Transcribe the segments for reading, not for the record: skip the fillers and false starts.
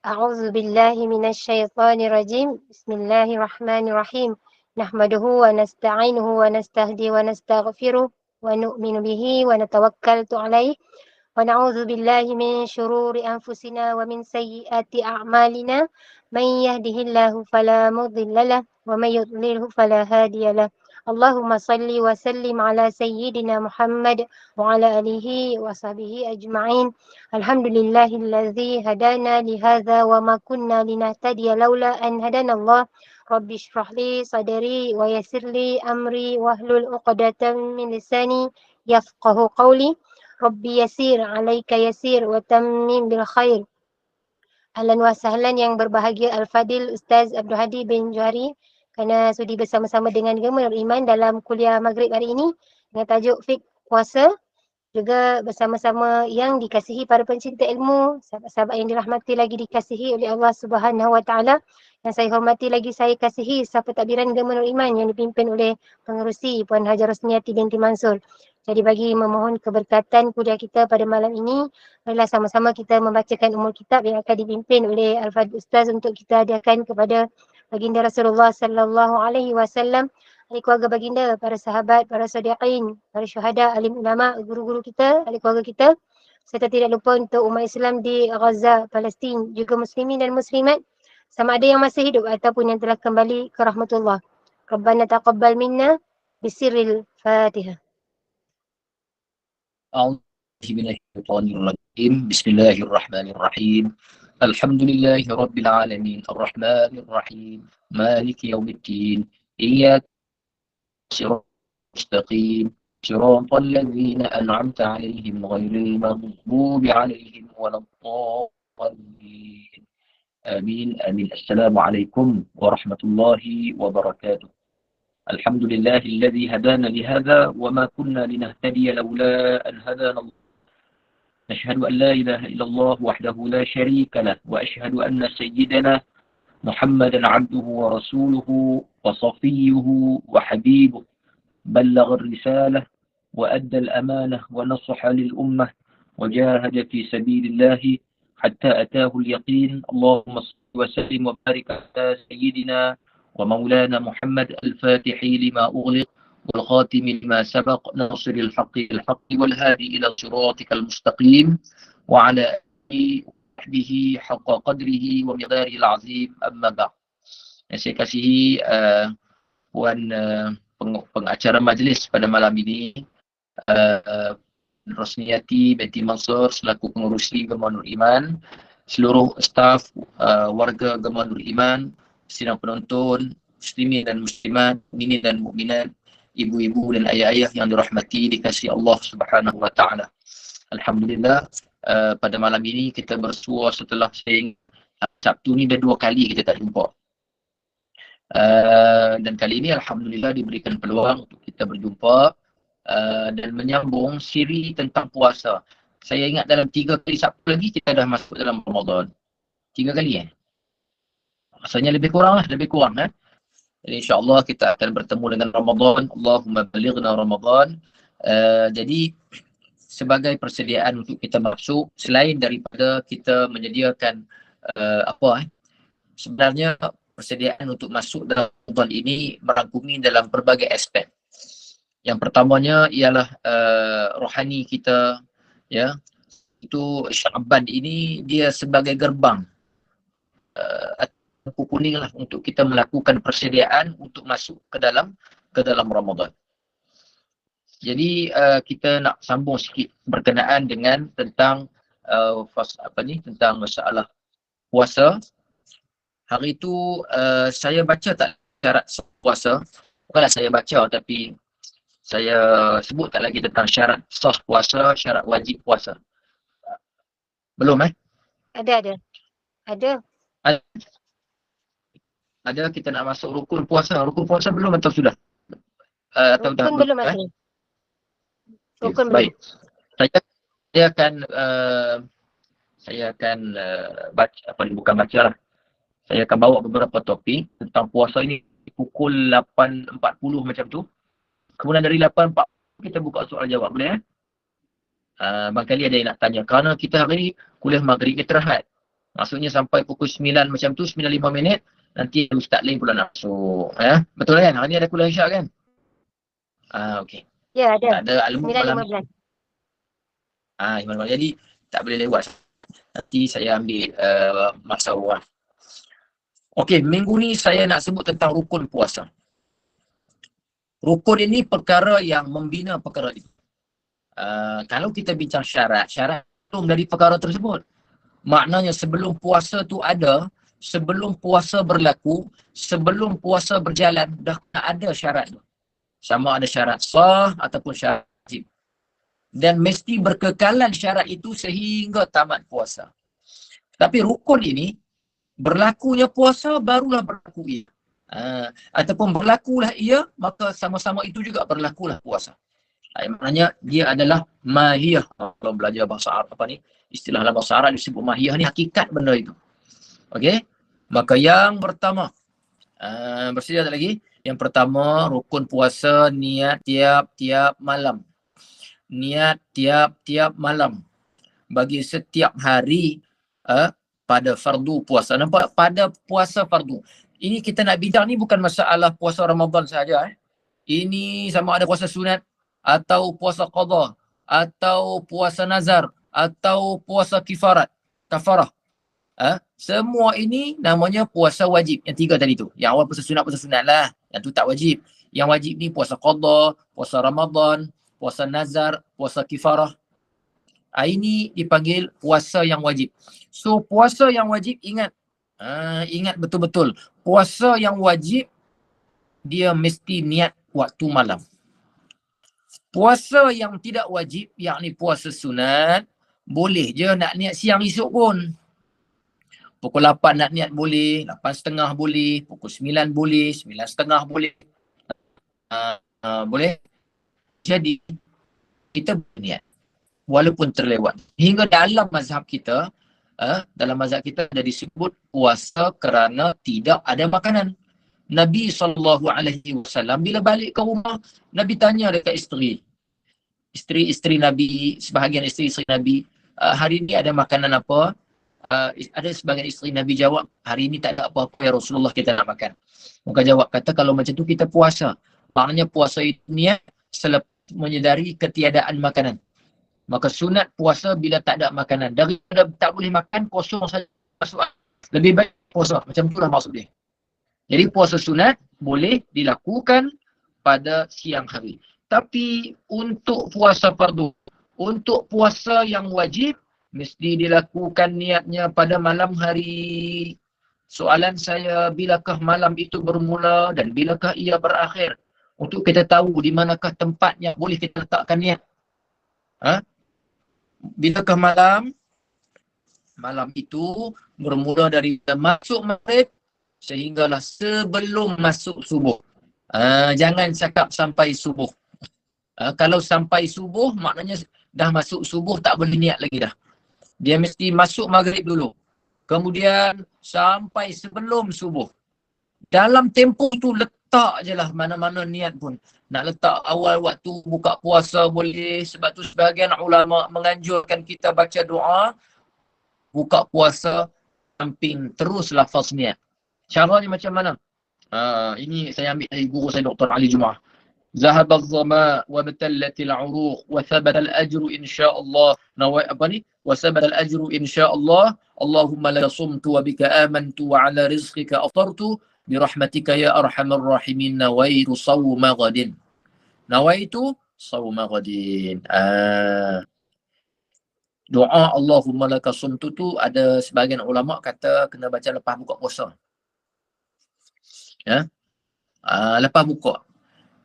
أعوذ بالله من الشيطان الرجيم بسم الله الرحمن الرحيم نحمده ونستعينه ونستهدي ونستغفره ونؤمن به ونتوكل عليه ونعوذ بالله من شرور أنفسنا ومن سيئات أعمالنا من يهده الله فلا مضل له ومن يضلله فلا هادي له اللهم صل وسلم على سيدنا محمد وعلى آله وصحبه أجمعين الحمد لله الذي هدانا لهذا وما كنا لنهتدي لولا أن هدانا الله رب اشرح لي صدري ويسر لي أمري واحلل عقدة من لساني يفقه قولي ربي يسير عليك يسير وتمم بالخير. Ahlan wa sahlan yang berbahagia Al-Fadil Ustaz Abdul Hadi bin Johari kerana sudi bersama-sama dengan Gemar Iman dalam kuliah Maghrib hari ini dengan tajuk Fiqh Puasa, juga bersama-sama yang dikasihi para pencinta ilmu, sahabat-sahabat yang dirahmati lagi dikasihi oleh Allah Subhanahu Wa Taala, yang saya hormati lagi saya kasihi Safa Takbiran Gemar Iman yang dipimpin oleh pengerusi Puan Hajar Rosniati binti Mansur. Jadi bagi memohon keberkatan kuliah kita pada malam ini, marilah sama-sama kita membacakan umul kitab yang akan dipimpin oleh Al-Fadhil Ustaz untuk kita hadiahkan kepada baginda Rasulullah sallallahu alaihi wasallam, ahli keluarga baginda, para sahabat, para sadiqin, para syuhada, alim ulama, guru-guru kita, ahli keluarga kita, serta tidak lupa untuk umat Islam di Gaza, Palestin, juga muslimin dan muslimat, sama ada yang masih hidup ataupun yang telah kembali ke rahmatullah. Rabbana taqabbal minna bisirril Fatihah. أعوذ بالله من الشيطان الرجيم بسم الله الرحمن الرحيم الحمد لله رب العالمين الرحمن الرحيم مالك يوم الدين إياك صراط المستقيم صراط الذين أنعمت عليهم غير المغضوب عليهم ولا الضالين آمين آمين. السلام عليكم ورحمة الله وبركاته. الحمد لله الذي هدانا لهذا وما كنا لنهتدي لولا أن هدانا الله. نشهد أن لا إله إلا الله وحده لا شريك له وأشهد أن سيدنا محمدا عبده ورسوله وصفيه وحبيبه بلغ الرسالة وأدى الأمانة ونصح للأمة وجاهد في سبيل الله حتى أتاه اليقين. اللهم صل وسلم وبارك على سيدنا ومولانا محمد الفاتح لما أغلق والخاتم لما سبق ناصر الحق بالحق والهادي إلى صراطك المستقيم وعلى آله وصحبه حق قدره ومقداره العظيم. أما بعد. Saya kasihi Puan pengacara majlis pada malam ini, Rosniati binti Mansur selaku pengurusi Gemar Nur Iman, seluruh staf warga Gemar Nur Iman, sidang penonton, muslimin dan muslimat, mukminin dan mukminat, ibu-ibu dan ayah-ayah yang dirahmati dikasihi Allah Subhanahu Wa Taala. Alhamdulillah, pada malam ini kita bersua setelah Sabtu ni dah 2 kali kita tak jumpa. Dan kali ini alhamdulillah diberikan peluang untuk kita berjumpa dan menyambung siri tentang puasa. Saya ingat dalam 3 kali Sabtu lagi kita dah masuk dalam Ramadan. 3 kali rasanya lebih kurang. Jadi insyaAllah kita akan bertemu dengan Ramadan. Allahumma balighna Ramadan. Jadi sebagai persediaan untuk kita masuk, selain daripada kita menyediakan sebenarnya persediaan untuk masuk dalam Ramadan ini merangkumi dalam berbagai aspek. Yang pertamanya ialah rohani kita, ya. Itu Sya'ban ini dia sebagai gerbang lampu kuning lah untuk kita melakukan persediaan untuk masuk ke dalam Ramadan. Jadi kita nak sambung sikit berkenaan dengan tentang tentang masalah puasa. Hari itu saya baca tak syarat puasa. Bukanlah saya baca, tapi saya sebut tak lagi tentang syarat sah puasa, syarat wajib puasa. Belum Ada. Ada, kita nak masuk rukun puasa. Rukun puasa belum atau sudah? Atau rukun belum masuk. Rukun belum. Baik. Saya akan baca, bukan baca lah. Saya akan bawa beberapa topik tentang puasa ini pukul 8.40 macam tu. Kemudian dari 8.40 kita buka soal jawab, boleh? Barangkali ada yang nak tanya. Kerana kita hari ni kuliah maghrib kita rehat. Maksudnya sampai pukul 9 macam tu, 9.05, nanti Ustaz lain pula nak masuk. Betul kan? Hari ni ada kuliah Isyak kan? Okey. Ya, Tak ada. ada Al-Mulk malam ni. 9.15. Jadi tak boleh lewat. Nanti saya ambil masa luang. Okey, minggu ni saya nak sebut tentang rukun puasa. Rukun ini perkara yang membina perkara itu. Kalau kita bincang syarat belum dari perkara tersebut. Maknanya sebelum puasa tu ada, sebelum puasa berlaku, sebelum puasa berjalan, dah ada syarat tu. Sama ada syarat sah ataupun syarat wajib. Dan mesti berkekalan syarat itu sehingga tamat puasa. Tapi rukun ini, berlakunya puasa barulah berlaku ia. Ataupun berlakulah ia, maka sama-sama itu juga berlakulah puasa. Maknanya dia adalah mahiyah. Kalau belajar bahasa Arab istilah dalam bahasa Arab disebut mahiyah ni, hakikat benda itu. Okey? Maka yang pertama, bersedia tak lagi? Yang pertama, rukun puasa niat tiap-tiap malam. Niat tiap-tiap malam. Bagi setiap hari pada fardu puasa. Nampak? Pada puasa fardu. Ini kita nak bincang ni bukan masalah puasa Ramadan saja. Ini sama ada puasa sunat, atau puasa qadha, atau puasa nazar, atau puasa kafarah. Semua ini namanya puasa wajib. Yang tiga tadi tu. Yang awal puasa sunat lah. Yang tu tak wajib. Yang wajib ni puasa qadha, puasa Ramadan, puasa nazar, puasa kifarah. Ini dipanggil puasa yang wajib. So puasa yang wajib, ingat betul-betul. Puasa yang wajib dia mesti niat waktu malam. Puasa yang tidak wajib, yakni puasa sunat, boleh je nak niat siang esok pun. Pukul 8 nak niat boleh, 8.30 boleh, pukul 9 boleh, 9.30 boleh. Boleh. Jadi, kita berniat. Walaupun terlewat. Hingga dalam mazhab kita, dalam mazhab kita ada disebut puasa kerana tidak ada makanan. Nabi SAW bila balik ke rumah, Nabi tanya dekat isteri Nabi, sebahagian isteri Nabi, hari ni ada makanan apa? Ada sebahagian isteri Nabi jawab, hari ni tak ada apa-apa ya Rasulullah, kita nak makan. Muka jawab, kata kalau macam tu kita puasa. Maknanya puasa itu niat selepas menyedari ketiadaan makanan. Maka sunat puasa bila tak ada makanan. Daripada tak boleh makan, kosong saja masuk. Lebih baik puasa. Macam itulah maksud dia. Jadi puasa sunat boleh dilakukan pada siang hari. Tapi untuk puasa fardu, untuk puasa yang wajib, mesti dilakukan niatnya pada malam hari. Soalan saya, bilakah malam itu bermula dan bilakah ia berakhir? Untuk kita tahu di manakah tempat yang boleh kita letakkan niat. Bilakah malam? Malam itu bermula dari masuk maghrib sehinggalah sebelum masuk subuh. Jangan cakap sampai subuh. Kalau sampai subuh, maknanya dah masuk subuh, tak boleh niat lagi dah. Dia mesti masuk maghrib dulu. Kemudian sampai sebelum subuh. Dalam tempoh tu letak je lah mana-mana niat pun. Nak letak awal waktu buka puasa boleh. Sebab tu sebahagian ulama menganjurkan kita baca doa buka puasa samping terus lafaz niat. Caranya macam mana? Ini saya ambil dari guru saya Dr. Ali Jumaah. Zahab az-zama wa batallatil uruq wa thabata al-ajru insyaallah. Wa thabata al-ajru insyaallah. Allahumma la sumtu wa bika amantu wa ala rizqika aftartu bi rahmatika ya arhamar rahimin nawaitu sawma ghadin. Nawaitu sawma ghadin. Doa Allahumma laka sumtu tu ada sebahagian ulama kata kena baca lepas buka puasa. Lepas buka.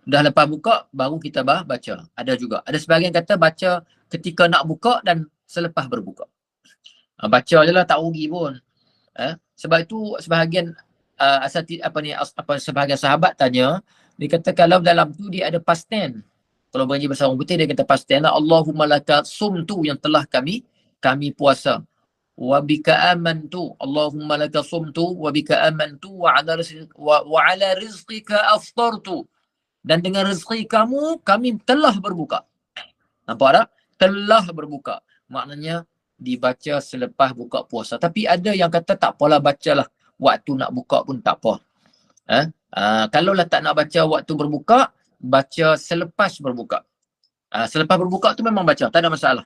Dah lepas buka baru kita baca. Ada juga. Ada sebahagian kata baca ketika nak buka dan selepas berbuka. Baca je lah, tak rugi pun. Sebab itu sebahagian sebahagian sahabat tanya, dia kata kalau dalam tu dia ada past tense. Kalau bagi bahasa orang putih dia kata past tense lah, Allahumma laka sumtu, yang telah kami puasa. Wa bika amantu, Allahumma laka sumtu wa bika amantu wa ala rizqika aftartu. Dan dengan rezeki kamu, kami telah berbuka. Nampak tak? Telah berbuka. Maknanya dibaca selepas buka puasa. Tapi ada yang kata tak apalah bacalah waktu nak buka pun tak apa. Kalaulah tak nak baca waktu berbuka, baca selepas berbuka. Selepas berbuka tu memang baca, tak ada masalah.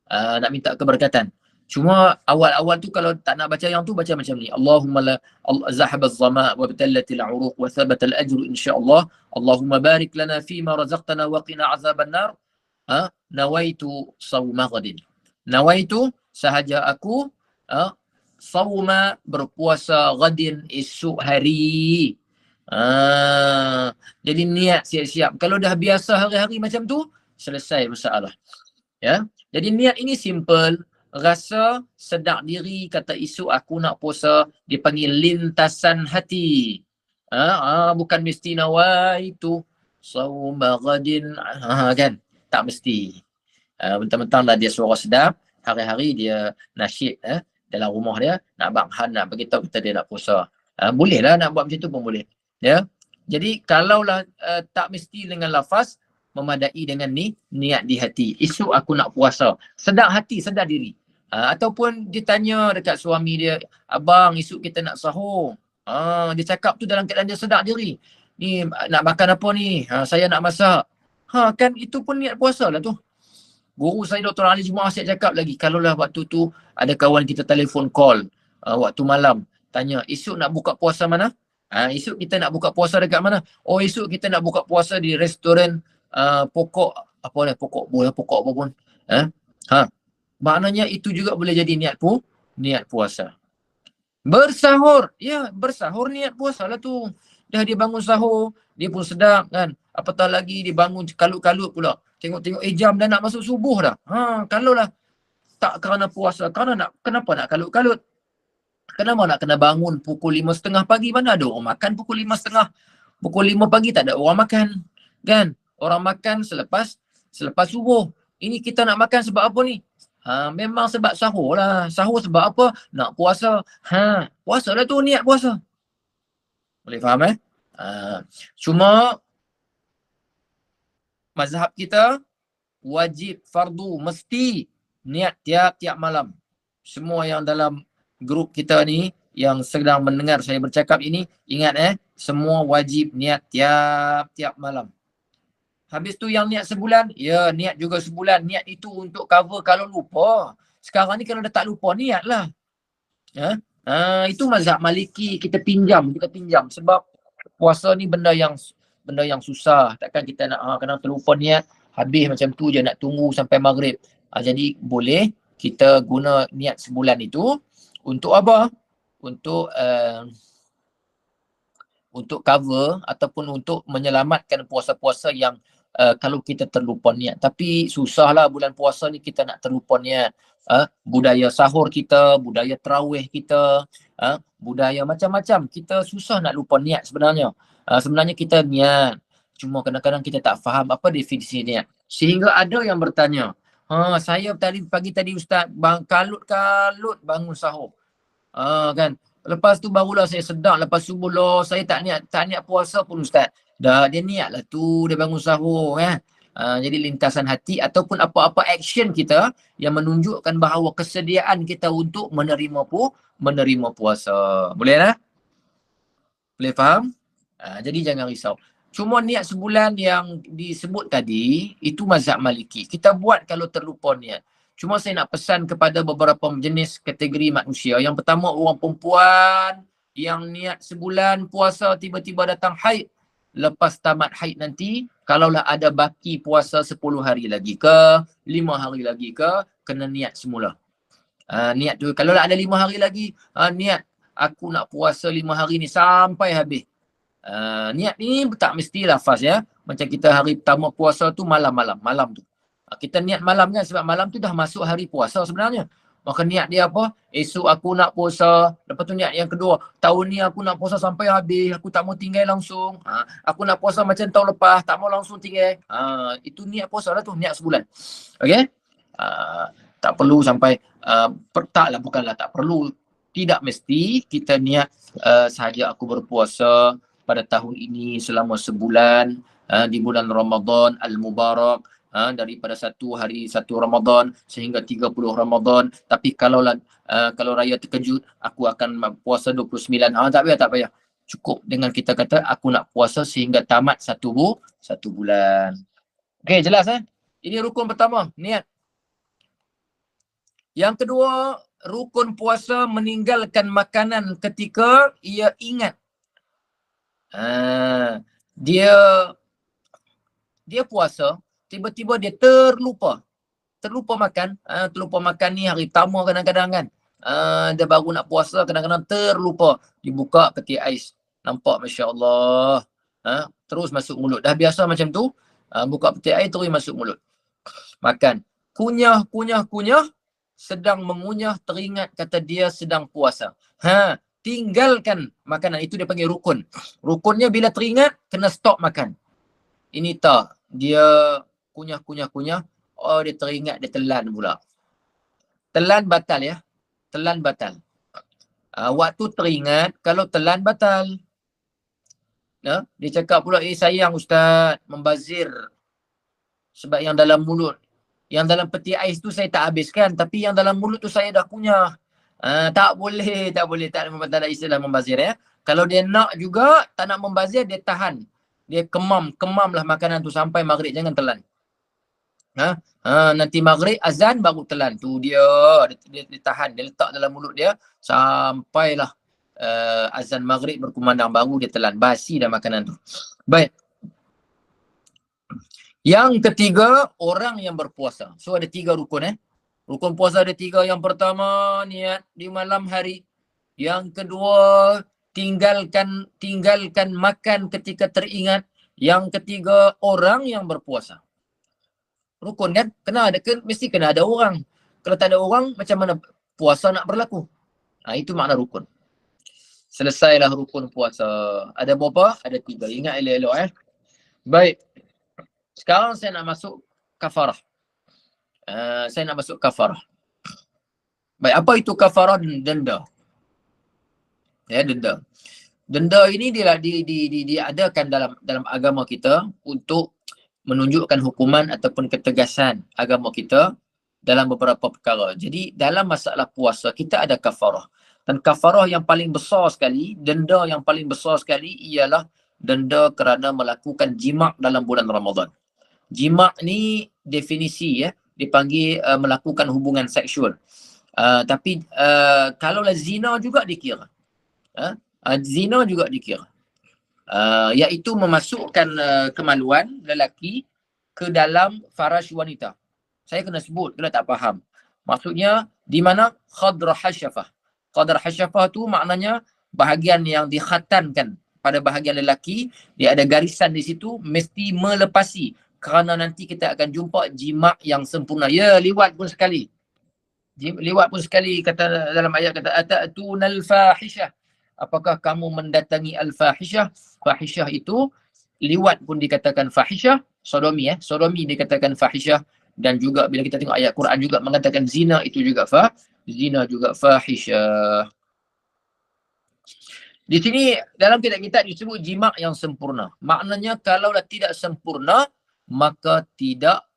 Nak minta keberkatan. Cuma awal-awal tu kalau tak nak baca yang tu, baca macam ni. Allahumma la zahaba az-zama' wa batallatil 'uruq wa thabata al-ajru insyaallah. Allahumma barik lana fima razaqtana wa qina azaban nar. Nawaitu sawma ghadin. Nawaitu sahaja aku sawma berpuasa ghadin esok hari. Jadi niat siap-siap. Kalau dah biasa hari-hari macam tu, selesai masalah. Ya. Jadi niat ini simple, rasa sedar diri, kata esok aku nak puasa, dipanggil lintasan hati. Bukan mesti nawaitu sawma ghadin, kan? Tak mesti. Mentang-mentang lah dia suara sedap, hari-hari dia nasyid dalam rumah dia, nak banghan, nak beritahu kita dia nak puasa. Boleh lah nak buat macam tu pun boleh. Ya. Jadi kalaulah tak mesti dengan lafaz, memadai dengan niat di hati. Esok aku nak puasa. Sedar hati, sedar diri. Ataupun dia tanya dekat suami dia, abang esok kita nak sahur. Dia cakap tu dalam keadaan dia sedar diri. Ni nak makan apa ni? Saya nak masak. Kan itu pun niat puasa lah tu. Guru saya Dr. Ali Jumaah Asyik cakap lagi, kalaulah waktu tu ada kawan kita telefon call waktu malam, tanya esok nak buka puasa mana? Esok kita nak buka puasa dekat mana? Oh, esok kita nak buka puasa di restoran pokok apa ni, pokok apa pun. Maknanya itu juga boleh jadi niat puasa. Bersahur, ya bersahur niat puasa lah tu. Dah dia bangun sahur, dia pun sedap kan. Apatah lagi dia bangun kalut-kalut pula. Tengok-tengok jam dah nak masuk subuh dah. Kalaulah tak kerana puasa, kenapa nak kalut-kalut? Kenapa nak kena bangun pukul 5.30 pagi? Mana ada orang makan pukul 5.30? Pukul 5 pagi tak ada orang makan. Kan? Orang makan selepas subuh. Ini kita nak makan sebab apa ni? Memang sebab sahur lah. Sahur sebab apa? Nak puasa. Puasa lah tu, niat puasa. Boleh faham Cuma mazhab kita wajib, fardu, mesti niat tiap-tiap malam. Semua yang dalam grup kita ni yang sedang mendengar saya bercakap ini, ingat semua wajib niat tiap-tiap malam. Habis tu yang niat sebulan, ya niat juga sebulan. Niat itu untuk cover kalau lupa. Sekarang ni kalau dah tak lupa, niatlah. Itu mazhab Maliki, kita pinjam. Sebab puasa ni benda yang susah. Takkan kita nak kena terlupa niat, habis macam tu je nak tunggu sampai maghrib. Jadi boleh kita guna niat sebulan itu untuk apa? Untuk cover ataupun untuk menyelamatkan puasa-puasa yang kalau kita terlupa niat. Tapi susahlah bulan puasa ni kita nak terlupa niat. Budaya sahur kita, budaya tarawih kita, budaya macam-macam. Kita susah nak lupa niat sebenarnya. Sebenarnya kita niat. Cuma kadang-kadang kita tak faham apa definisi niat. Sehingga ada yang bertanya, saya pagi tadi Ustaz, kalut-kalut bangun sahur. Kan? Lepas tu barulah saya sedar lepas subuh lah, saya tak niat puasa pun Ustaz. Dah dia niat lah tu, dia bangun sahur jadi lintasan hati ataupun apa-apa action kita yang menunjukkan bahawa kesediaan kita untuk menerima puasa. Boleh lah? Boleh faham? Jadi jangan risau. Cuma niat sebulan yang disebut tadi, itu mazhab Maliki. Kita buat kalau terlupa niat. Cuma saya nak pesan kepada beberapa jenis kategori manusia. Yang pertama, orang perempuan yang niat sebulan puasa, tiba-tiba datang haid. Lepas tamat haid nanti, kalaulah ada baki puasa 10 hari lagi ke, 5 hari lagi ke, kena niat semula. Niat tu, kalaulah ada 5 hari lagi, niat aku nak puasa 5 hari ni sampai habis. Niat ni tak mesti lafaz ya. Macam kita hari pertama puasa tu malam tu. Kita niat malam kan sebab malam tu dah masuk hari puasa sebenarnya. Maka niat dia apa? Esok aku nak puasa. Lepas tu niat yang kedua, tahun ni aku nak puasa sampai habis. Aku tak mau tinggal langsung. Aku nak puasa macam tahun lepas, tak mau langsung tinggal. Itu niat puasa lah tu, niat sebulan. Okey? Tak perlu sampai bukanlah tak perlu. Tidak mesti kita niat sahaja aku berpuasa pada tahun ini selama sebulan di bulan Ramadan Al-Mubarak. daripada satu hari satu Ramadan sehingga 30 Ramadan. Tapi kalau raya terkejut, aku akan puasa 29. Tak payah, tak payah. Cukup dengan kita kata aku nak puasa sehingga tamat satu bulan. Okey, jelas Ini rukun pertama, niat. Yang kedua, rukun puasa meninggalkan makanan ketika ia ingat. Dia puasa, tiba-tiba dia terlupa makan. Terlupa makan ni hari pertama kadang-kadang kan. Dia baru nak puasa, kadang-kadang terlupa. Dibuka peti ais. Nampak Masya Allah. Terus masuk mulut. Dah biasa macam tu. Buka peti ais terus masuk mulut. Makan. Kunyah. Sedang mengunyah, teringat kata dia sedang puasa. Tinggalkan makanan. Itu dia panggil rukun. Rukunnya bila teringat, kena stop makan. Ini tak. Dia kunyah. Oh, dia teringat, dia telan pula. Telan batal ya. Telan batal. Waktu teringat, kalau telan batal. Dia cakap pula, sayang Ustaz, membazir. Sebab yang dalam mulut, yang dalam peti ais tu saya tak habiskan, tapi yang dalam mulut tu saya dah kunyah. Tak boleh. Tak ada istilah membazir ya. Kalau dia nak juga, tak nak membazir, dia tahan. Dia kemamlah makanan tu sampai maghrib, jangan telan. Nanti maghrib azan baru telan. Tu dia tahan, dia letak dalam mulut dia sampailah azan maghrib berkumandang, baru dia telan. Basi dah makanan tu. Baik. Yang ketiga, orang yang berpuasa. So ada 3 rukun Rukun puasa ada 3. Yang pertama, niat di malam hari. Yang kedua, tinggalkan makan ketika teringat. Yang ketiga, orang yang berpuasa. Rukun kan? Mesti kena ada orang. Kalau tak ada orang, macam mana puasa nak berlaku? Itu makna rukun. Selesailah rukun puasa. Ada berapa? Ada 3. Ingat elok-elok Baik. Sekarang saya nak masuk kafarah. Baik, apa itu kafarah dan denda? Denda. Denda ini diadakan dalam agama kita untuk menunjukkan hukuman ataupun ketegasan agama kita dalam beberapa perkara. Jadi dalam masalah puasa kita ada kafarah. Dan kafarah yang paling besar sekali, denda yang paling besar sekali ialah denda kerana melakukan jima' dalam bulan Ramadan. Jima' ni definisi dipanggil melakukan hubungan seksual. Tapi kalaulah zina juga dikira. Zina juga dikira. Iaitu memasukkan kemaluan lelaki ke dalam faraj wanita. Saya kena sebut kalau tak faham. Maksudnya di mana khadra hasyafah. Khadra hasyafah tu maknanya bahagian yang dikhatankan pada bahagian lelaki, dia ada garisan di situ, mesti melepasi. Kerana nanti kita akan jumpa jima' yang sempurna. Liwat pun sekali. Kata dalam ayat kata ata'tunal fahishah. Apakah kamu mendatangi al-fahishah? Fahishah itu liwat pun dikatakan fahishah, sodomi sodomi dikatakan fahishah, dan juga bila kita tengok ayat Quran juga mengatakan zina itu juga fahishah. Di sini dalam kitab-kitab disebut jima' yang sempurna. Maknanya kalaulah tidak sempurna, maka tidak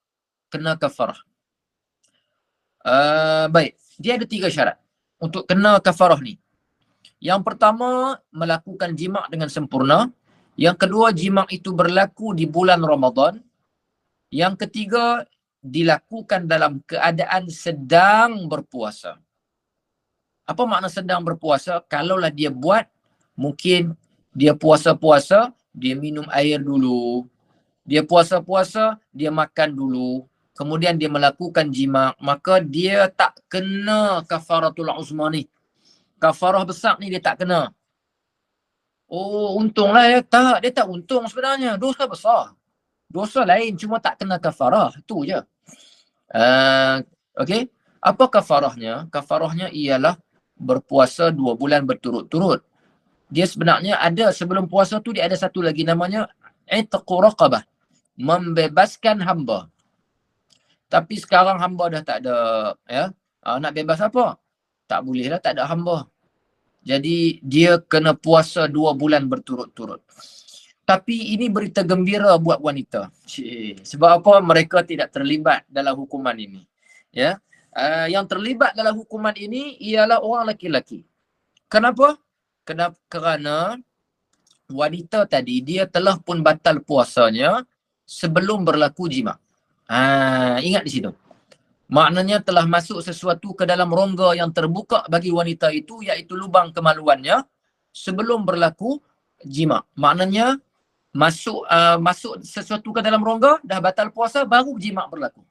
kena kafarah. Baik, dia ada 3 syarat untuk kena kafarah ni. Yang pertama, melakukan jima' dengan sempurna. Yang kedua, jima' itu berlaku di bulan Ramadan. Yang ketiga, dilakukan dalam keadaan sedang berpuasa. Apa makna sedang berpuasa? Kalaulah dia buat, mungkin dia puasa-puasa, dia minum air dulu. Dia puasa-puasa, dia makan dulu. Kemudian dia melakukan jima', maka dia tak kena kafaratul uzma ni. Kafarah besar ni dia tak kena. Oh, untunglah tak. Dia tak untung sebenarnya. Dosa besar. Dosa lain, cuma tak kena kafarah. Itu je. Okey. Apa kafarahnya? Kafarahnya ialah berpuasa 2 bulan berturut-turut. Dia sebenarnya ada, sebelum puasa tu dia ada satu lagi namanya itqu raqabah. Membebaskan hamba. Tapi sekarang hamba dah tak ada. Nak bebas apa? Tak boleh lah, tak ada hamba. Jadi dia kena puasa 2 bulan berturut-turut. Tapi ini berita gembira buat wanita. Sebab apa? Mereka tidak terlibat dalam hukuman ini. Ya, yang terlibat dalam hukuman ini ialah orang lelaki-lelaki. Kenapa? Kerana wanita tadi dia telah pun batal puasanya sebelum berlaku jima. Ingat di situ. Maknanya telah masuk sesuatu ke dalam rongga yang terbuka bagi wanita itu, iaitu lubang kemaluannya sebelum berlaku jima. Maknanya masuk sesuatu ke dalam rongga, dah batal puasa, baru jima berlaku.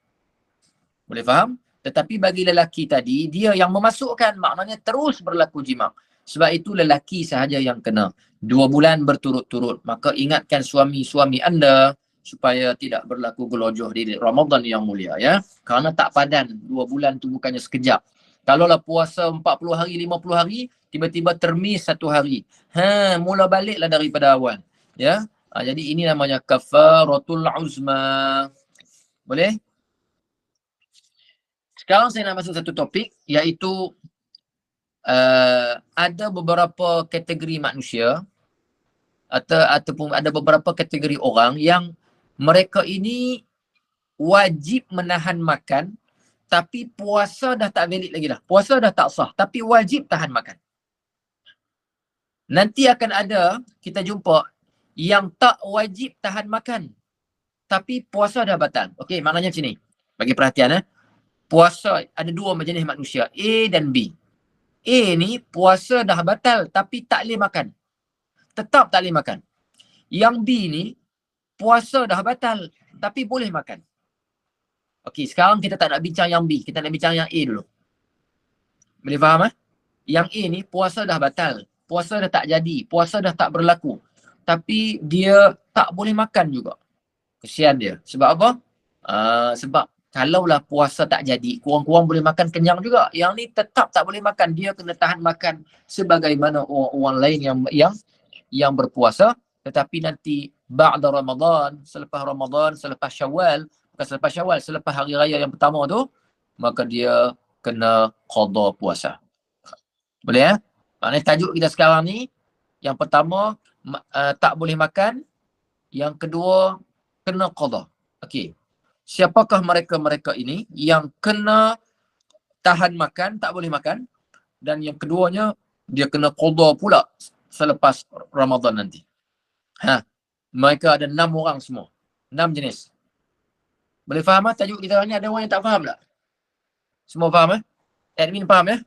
Boleh faham? Tetapi bagi lelaki tadi, dia yang memasukkan, maknanya terus berlaku jima. Sebab itu lelaki sahaja yang kena 2 bulan berturut-turut. Maka ingatkan suami-suami anda supaya tidak berlaku gelojoh di Ramadan yang mulia, ya. Kerana tak padan, 2 bulan tu bukannya sekejap. Kalaulah puasa 40 hari, 50 hari, tiba-tiba termis 1 hari. Mula baliklah daripada awal. Ya. Jadi ini namanya kafaratul uzma. Boleh? Sekarang saya nak masuk satu topik, iaitu ada beberapa kategori manusia ataupun ada beberapa kategori orang yang mereka ini wajib menahan makan, tapi puasa dah tak valid lagi dah. Puasa dah tak sah, tapi wajib tahan makan. Nanti akan ada, kita jumpa, yang tak wajib tahan makan, tapi puasa dah batal. Okey, maknanya macam ni. Bagi perhatian, puasa ada 2 jenis manusia, A dan B. A ni puasa dah batal tapi tak boleh makan. Tetap tak boleh makan. Yang B ni puasa dah batal tapi boleh makan. Okey, sekarang kita tak nak bincang yang B, kita nak bincang yang A dulu. Boleh faham Yang A ni puasa dah batal, puasa dah tak jadi, puasa dah tak berlaku. Tapi dia tak boleh makan juga. Kesian dia. Sebab apa? Sebab kalaulah puasa tak jadi, kurang-kurang boleh makan kenyang juga. Yang ni tetap tak boleh makan. Dia kena tahan makan sebagaimana orang lain yang berpuasa. Tetapi nanti ba'da Ramadan, selepas Ramadan, selepas Syawal, bukan selepas Syawal, selepas hari raya yang pertama tu, maka dia kena qada puasa. Boleh Maknanya tajuk kita sekarang ni, yang pertama tak boleh makan, yang kedua kena qada. Okey. Siapakah mereka-mereka ini yang kena tahan makan, tak boleh makan, dan yang keduanya dia kena qada pula selepas Ramadan nanti. Mereka ada 6 orang semua. 6 jenis. Boleh faham tajuk kita ni? Ada orang yang tak faham tak? Semua faham Admin faham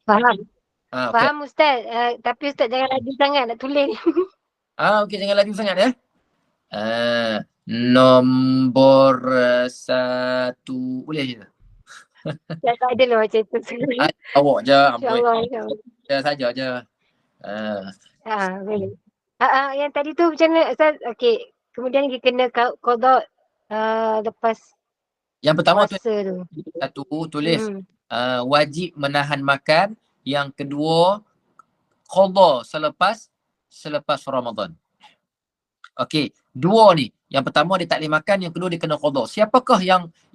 Faham. Okay. Faham Ustaz. Tapi Ustaz jangan laju sangat nak tulis. Okey, jangan laju sangat nombor 1 boleh je. Tak ada lah macam tu. Awak je, ampun. InsyaAllah. Saya saja je. Boleh. Yang tadi tu macam mana Ustaz? Okey. Kemudian kita kena qada lepas yang pertama puasa tu. Satu tulis wajib menahan makan, yang kedua qada selepas Ramadan. Okey, 2 ni. Yang pertama dia tak boleh makan, yang kedua dia kena qada. Siapakah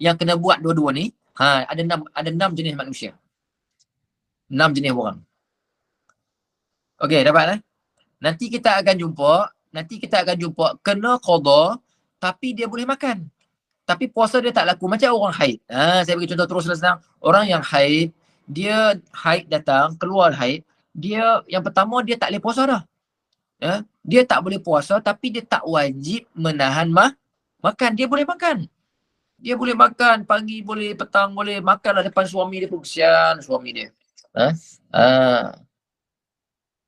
yang kena buat dua-dua ni? Ada 6 jenis manusia. 6 jenis orang. Okey, dapat Nanti kita akan jumpa kena qada tapi dia boleh makan. Tapi puasa dia tak laku, macam orang haid. Saya bagi contoh terus senang. Orang yang haid, dia haid datang, keluar haid, dia yang pertama dia tak boleh puasa dah. Dia tak boleh puasa tapi dia tak wajib menahan makan. Dia boleh makan. Dia boleh makan pagi boleh, petang boleh, makanlah depan suami dia pun, kesian suami dia.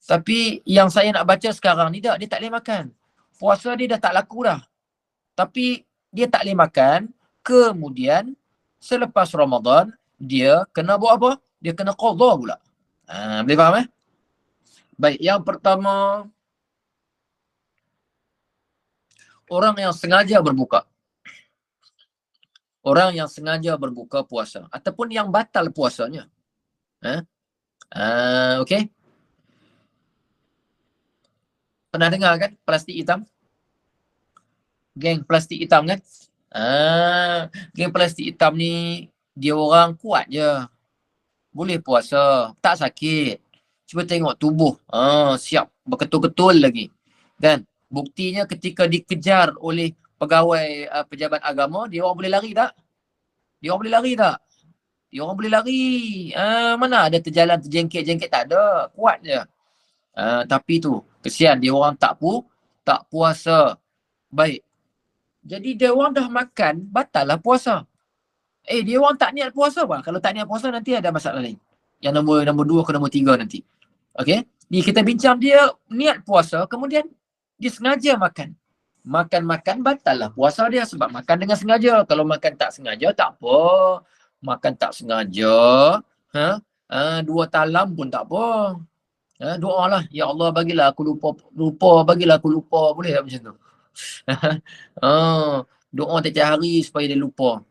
Tapi yang saya nak baca sekarang ni dia tak boleh makan. Puasa dia dah tak laku dah. Tapi dia tak boleh makan, kemudian selepas Ramadan dia kena buat apa? Dia kena qada pula. Boleh faham Baik, yang pertama, orang yang sengaja berbuka. Orang yang sengaja berbuka puasa ataupun yang batal puasanya. Okey. Pernah dengar kan plastik hitam? Geng plastik hitam kan? Geng plastik hitam ni dia orang kuat je. Boleh puasa, tak sakit. Cuba tengok tubuh. Siap berketul-ketul lagi. Kan? Buktinya ketika dikejar oleh pegawai pejabat agama, dia orang boleh lari tak? Dia orang boleh lari tak? Dia orang boleh lari. Mana ada terjalan terjengket-jengket, tak ada. Kuat je. Tapi tu, kesian dia orang tak puasa. Baik. Jadi dia orang dah makan, batal lah puasa. Dia orang tak niat puasa bang. Kalau tak niat puasa nanti ada masalah lain. Yang nombor 2 ke nombor 3 nanti. Okey? Ni kita bincang dia niat puasa, kemudian dia sengaja makan. Makan batal lah puasa dia sebab makan dengan sengaja. Kalau makan tak sengaja tak apa. Makan tak sengaja, 2 talam pun tak apa. Doa lah, ya Allah bagilah aku lupa, bagilah aku lupa. Boleh tak macam tu? Doa tiap hari supaya dia lupa.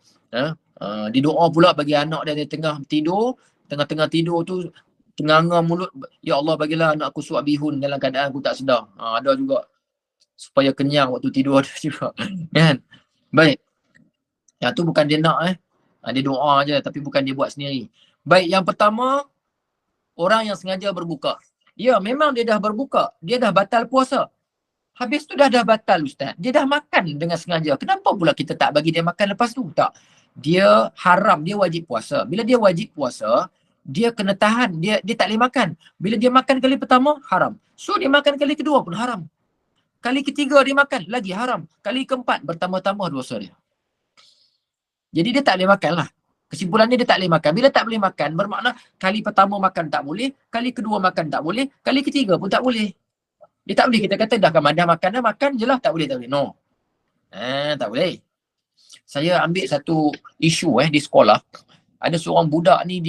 Dia doa pula bagi anak dia tengah tidur, tengah-tengah tidur tu tenganga mulut, ya Allah bagilah anak aku suap bihun dalam keadaan aku tak sedar. Ada juga supaya kenyang waktu tidur ada juga. Kan? Baik. Yang tu bukan dia nak dia doa je tapi bukan dia buat sendiri. Baik, yang pertama, orang yang sengaja berbuka. Ya, memang dia dah berbuka, dia dah batal puasa. Habis tu dah batal Ustaz. Dia dah makan dengan sengaja. Kenapa pula kita tak bagi dia makan lepas tu? Tak. Dia haram, dia wajib puasa. Bila dia wajib puasa, dia kena tahan, dia tak boleh makan. Bila dia makan kali pertama, haram. So dia makan kali kedua pun haram. Kali ketiga dia makan, lagi haram. Kali keempat, bertambah-tambah dosa dia. Jadi dia tak boleh makan lah. Kesimpulannya dia tak boleh makan. Bila tak boleh makan, bermakna kali pertama makan tak boleh, kali kedua makan tak boleh, kali ketiga pun tak boleh. Dia tak boleh kita kata dah makan je lah, tak boleh. No. Tak boleh. Saya ambil satu isu di sekolah. Ada seorang budak ni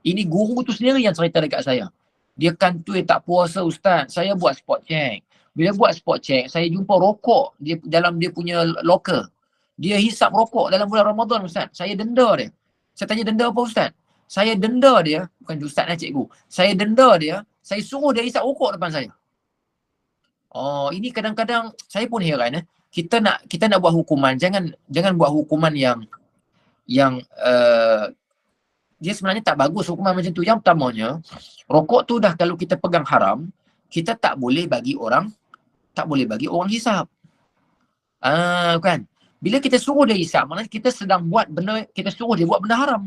ini guru tu sendiri yang cerita dekat saya. Dia kantoi tak puasa Ustaz. Saya buat spot check. Bila buat spot check, saya jumpa rokok dalam dia punya locker. Dia hisap rokok dalam bulan Ramadan Ustaz. Saya denda dia. Saya tanya denda apa Ustaz? Saya denda dia, bukan Ustaz lah cikgu. Saya denda dia, saya suruh dia hisap rokok depan saya. Ini kadang-kadang saya pun heran kita nak buat hukuman, jangan buat hukuman yang dia sebenarnya tak bagus hukuman macam tu. Yang pertamanya, rokok tu dah kalau kita pegang haram, kita tak boleh bagi orang hisap. Kan? Bila kita suruh dia hisap, maknanya kita sedang buat benda, kita suruh dia buat benda haram.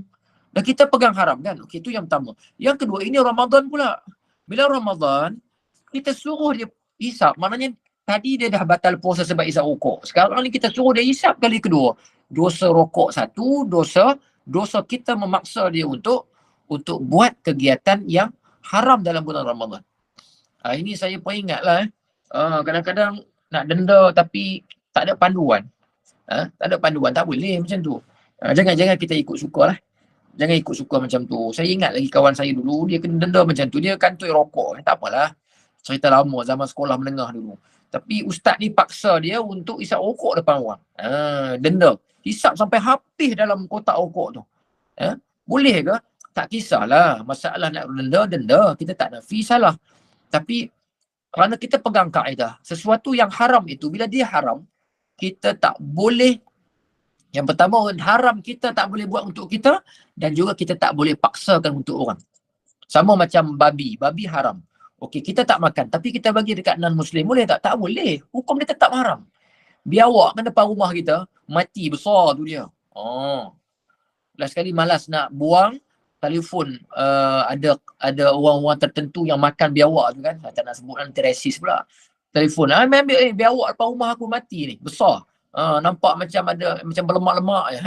Dan kita pegang haram kan? Okey, itu yang pertama. Yang kedua, ini Ramadan pula. Bila Ramadan, kita suruh dia hisap, maknanya tadi dia dah batal puasa sebab hisap rokok. Sekarang ni kita suruh dia hisap kali kedua. Dosa rokok satu, dosa kita memaksa dia untuk buat kegiatan yang haram dalam bulan Ramadan. Ini saya peringat lah. Kadang-kadang nak denda tapi tak ada panduan. Tak ada panduan, tak boleh macam tu. Jangan kita ikut suka lah. Jangan ikut suka macam tu. Saya ingat lagi kawan saya dulu, dia kena denda macam tu. Dia kantoi rokok. Tak apalah. Cerita lama zaman sekolah menengah dulu. Tapi ustaz ni paksa dia untuk isap rokok depan orang. Denda. Hisap sampai habis dalam kotak rokok tu. Boleh ke? Tak kisahlah. Masalah nak denda. Kita tak nafi salah. Tapi kerana kita pegang kaedah, sesuatu yang haram itu, bila dia haram, kita tak boleh, yang pertama haram kita tak boleh buat untuk kita, dan juga kita tak boleh paksakan untuk orang. Sama macam babi haram. Okey, kita tak makan, tapi kita bagi dekat non-Muslim, boleh tak? Tak boleh. Hukum dia tetap haram. Biawak kan depan rumah kita, mati besar tu dia. Last sekali malas nak buang, telefon ada orang-orang tertentu yang makan biawak tu kan. Tak nak sebut nanti resis pula. Telefon, ambil biawak depan rumah aku mati ni, besar. Nampak macam berlemak-lemak je.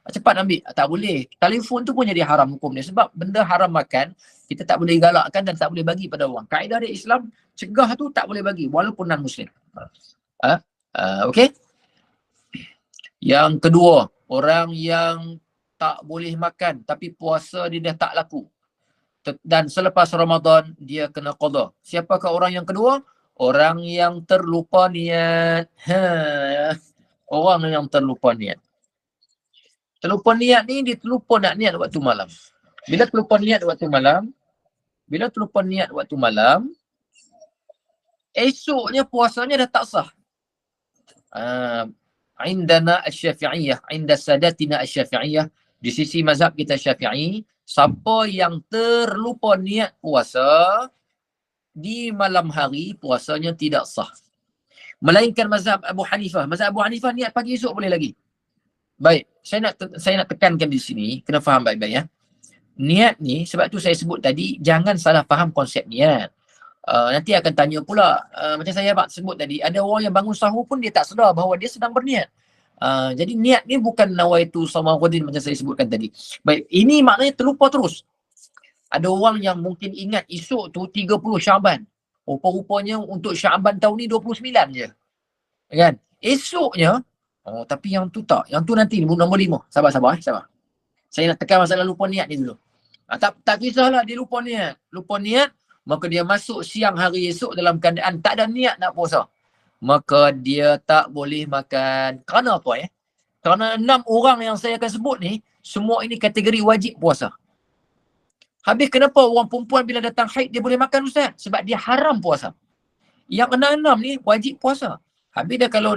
Cepat ambil. Tak boleh. Telefon tu pun jadi haram hukum dia. Sebab benda haram makan, kita tak boleh galakkan dan tak boleh bagi pada orang. Kaedah dia Islam, cegah tu tak boleh bagi walaupun non-Muslim. Okey. Yang kedua, orang yang tak boleh makan tapi puasa dia dah tak laku. Dan selepas Ramadan, dia kena qada. Siapakah orang yang kedua? Orang yang terlupa niat. Orang yang terlupa niat. Terlupa niat ni, dia terlupa nak niat waktu malam. Bila terlupa niat waktu malam, esoknya puasanya dah tak sah. Indana asy-Syafi'iyah, inda sadatina asy-Syafi'iyah, di sisi mazhab kita Syafi'i, siapa yang terlupa niat puasa di malam hari, puasanya tidak sah. Melainkan mazhab Abu Hanifah. Mazhab Abu Hanifah niat pagi esok boleh lagi. Baik, saya nak tekankan di sini, kena faham baik-baik ya. Niat ni, sebab tu saya sebut tadi, jangan salah faham konsep niat. Nanti akan tanya pula, macam saya sebut tadi, ada orang yang bangun sahur pun dia tak sedar bahawa dia sedang berniat. Jadi niat ni bukan nawaitu samaruddin macam saya sebutkan tadi. Baik, ini maknanya terlupa terus. Ada orang yang mungkin ingat esok tu 30 Syaban. Rupa-rupanya untuk Syaban tahun ni 29 je. Kan? Esoknya, tapi yang tu tak. Yang tu nanti nombor 5. Sabar. Saya nak tekan masalah lupa niat ni dulu. Tak kisahlah dia lupa niat. Lupa niat, maka dia masuk siang hari esok dalam keadaan tak ada niat nak puasa. Maka dia tak boleh makan. Kerana apa Kerana 6 orang yang saya akan sebut ni, semua ini kategori wajib puasa. Habis kenapa orang perempuan bila datang haid dia boleh makan Ustaz? Sebab dia haram puasa. Yang 6 ni wajib puasa. Habis dia kalau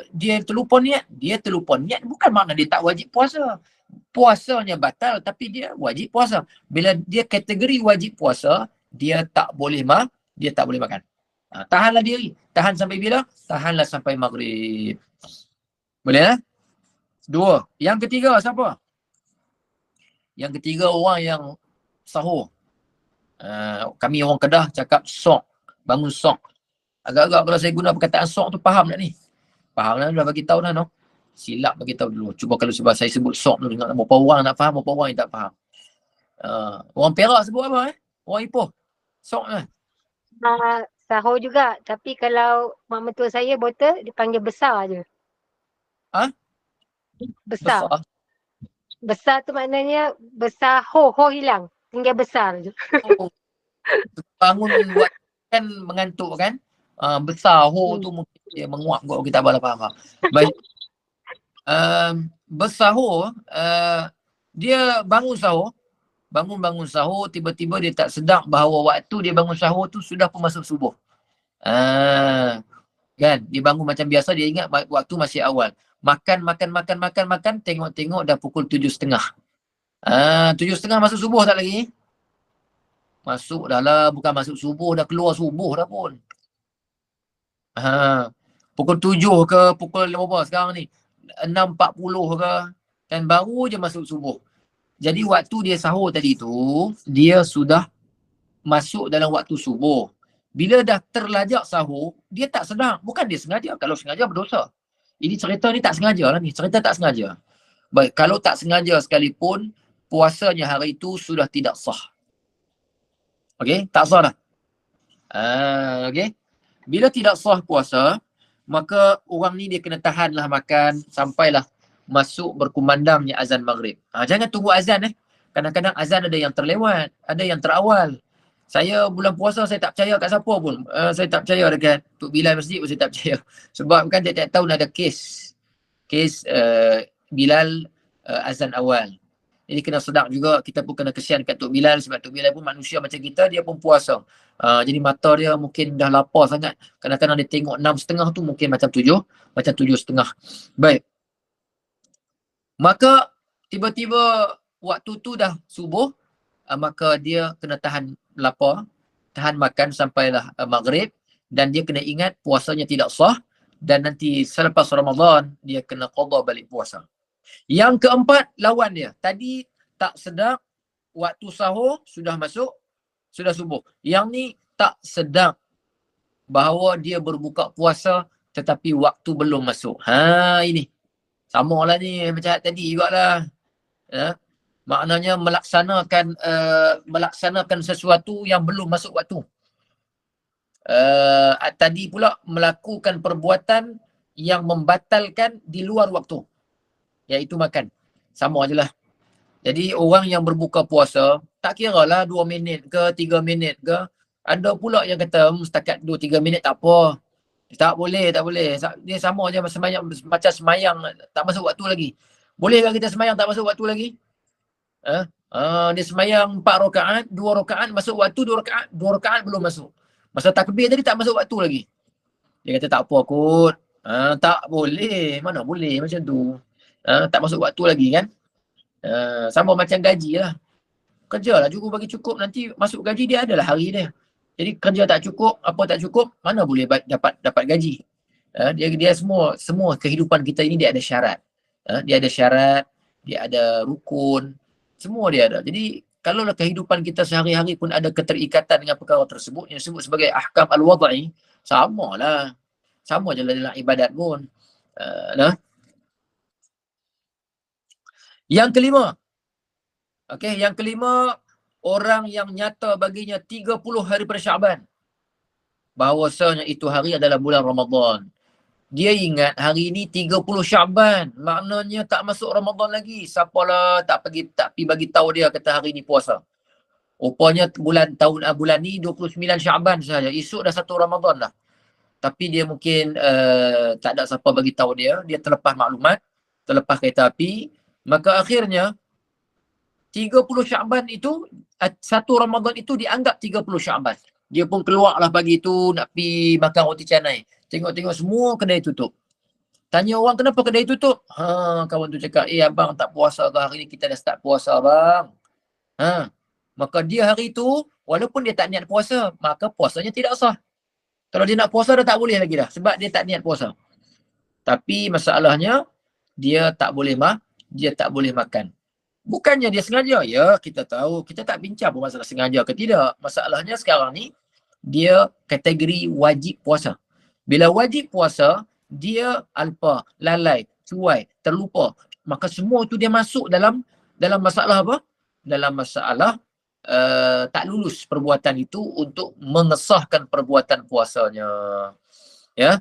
dia terlupa niat bukan makna dia tak wajib puasa. Puasanya batal tapi dia wajib puasa. Bila dia kategori wajib puasa, dia tak boleh makan. Tahanlah diri. Tahan sampai bila? Tahanlah sampai maghrib. Boleh lah? 2. Yang ketiga siapa? Yang ketiga orang yang sahur. Kami orang Kedah cakap sok. Bangun sok. Agak-agak kalau saya guna perkataan sok tu faham tak ni? Faham lah, dah bagi tahu dah no. Silap bagi tahu dulu. Cuba kalau sebab saya sebut sok tu dengar berapa orang nak faham, berapa orang yang tak faham. Orang Perak sebut apa Orang Ipoh. Sok lah. Sahur juga. Tapi kalau mak mentua saya botol, dia panggil besar je. Besar. Besar tu maknanya besar ho hilang. Tinggal besar je. Bangun buat kan mengantuk kan. Besar ho tu mungkin dia menguap kot kita tak faham. Baik. Bersahur, dia bangun sahur, tiba-tiba dia tak sedar bahawa waktu dia bangun sahur tu sudah pun masuk subuh. Kan, dia bangun macam biasa, dia ingat waktu masih awal. Makan, tengok-tengok dah pukul 7.30. 7.30 masuk subuh tak lagi? Masuk dah lah, bukan masuk subuh, dah keluar subuh dah pun. Pukul 7 ke pukul berapa sekarang ni? 6.40 ke, kan baru je masuk subuh. Jadi waktu dia sahur tadi tu, dia sudah masuk dalam waktu subuh. Bila dah terlajak sahur, dia tak sedar. Bukan dia sengaja. Kalau sengaja berdosa. Ini cerita ni tak sengaja lah ni. Cerita tak sengaja. Baik, kalau tak sengaja sekalipun, puasanya hari itu sudah tidak sah. Okey, tak sah dah. Okey. Bila tidak sah puasa, maka orang ni dia kena tahanlah makan sampailah masuk berkumandangnya azan maghrib. Jangan tunggu azan Kadang-kadang azan ada yang terlewat, ada yang terawal. Saya bulan puasa saya tak percaya kat siapa pun. Saya tak percaya dekat Tok Bilal masjid pun saya tak percaya. Sebab kan tiap-tiap tahun ada kes Bilal azan awal. Jadi kena sedar juga, kita pun kena kesian kat Tok Bilal sebab Tok Bilal pun manusia macam kita, dia pun puasa. Jadi mata dia mungkin dah lapar sangat. Kadang-kadang dia tengok 6.30 tu mungkin macam 7.30. Baik. Maka tiba-tiba waktu tu dah subuh, maka dia kena tahan lapar, tahan makan sampailah maghrib, dan dia kena ingat puasanya tidak sah, dan nanti selepas Ramadan dia kena qada balik puasa. Yang keempat, lawan dia. Tadi tak sedar, waktu sahur sudah masuk, sudah subuh. Yang ni tak sedar bahawa dia berbuka puasa tetapi waktu belum masuk. Ini. Sama lah ni macam tadi jugalah. Maknanya melaksanakan sesuatu yang belum masuk waktu. Tadi pula melakukan perbuatan yang membatalkan di luar waktu, iaitu makan. Sama je lah. Jadi orang yang berbuka puasa, tak kira lah 2 minit ke 3 minit ke. Ada pula yang kata setakat 2-3 minit tak apa. Tak boleh. Dia sama je macam semayang tak masuk waktu lagi. Bolehkah kita semayang tak masuk waktu lagi? Dia semayang 4 rakaat, 2 rakaat masuk waktu, 2 rakaat belum masuk. Masa takbir tadi tak masuk waktu lagi. Dia kata tak apa kot. Tak boleh. Mana boleh macam tu. Tak masuk waktu lagi kan. Sama macam gaji lah. Kerja lah, bagi cukup, nanti masuk gaji dia adalah hari dia. Jadi kerja tak cukup, apa tak cukup, mana boleh dapat gaji. Dia semua kehidupan kita ini dia ada syarat. Dia ada syarat, dia ada rukun, semua dia ada. Jadi kalaulah kehidupan kita sehari-hari pun ada keterikatan dengan perkara tersebut, yang disebut sebagai ahkam al-wad'i, samalah. Sama je dalam ibadat pun. Nah. Yang kelima, orang yang nyata baginya 30 hari pada Syaban, bahawasanya itu hari adalah bulan Ramadan. Dia ingat hari ini 30 Syaban, maknanya tak masuk Ramadan lagi. Siapalah tak pergi bagi tahu dia kata hari ini puasa. Rupanya bulan ni 29 Syaban saja. Esok dah 1 Ramadan dah. Tapi dia mungkin tak ada siapa bagi tahu dia terlepas maklumat, terlepas kereta api, maka akhirnya 30 Syaban itu, 1 Ramadan itu dianggap 30 Syaban. Dia pun keluarlah pagi tu nak pergi makan roti canai. Tengok-tengok semua kedai tutup. Tanya orang kenapa kedai tutup? Kawan tu cakap, abang tak puasa ke hari ni, kita dah start puasa bang. Maka dia hari tu, walaupun dia tak niat puasa, maka puasanya tidak sah. Kalau dia nak puasa dah tak boleh lagi dah, sebab dia tak niat puasa. Tapi masalahnya, dia tak boleh makan. Bukannya dia sengaja. Ya, kita tahu. Kita tak bincang pun masalah sengaja ke tidak. Masalahnya sekarang ni, dia kategori wajib puasa. Bila wajib puasa, dia alpa, lalai, cuai, terlupa. Maka semua tu dia masuk dalam masalah apa? Dalam masalah tak lulus perbuatan itu untuk mengesahkan perbuatan puasanya. Ya?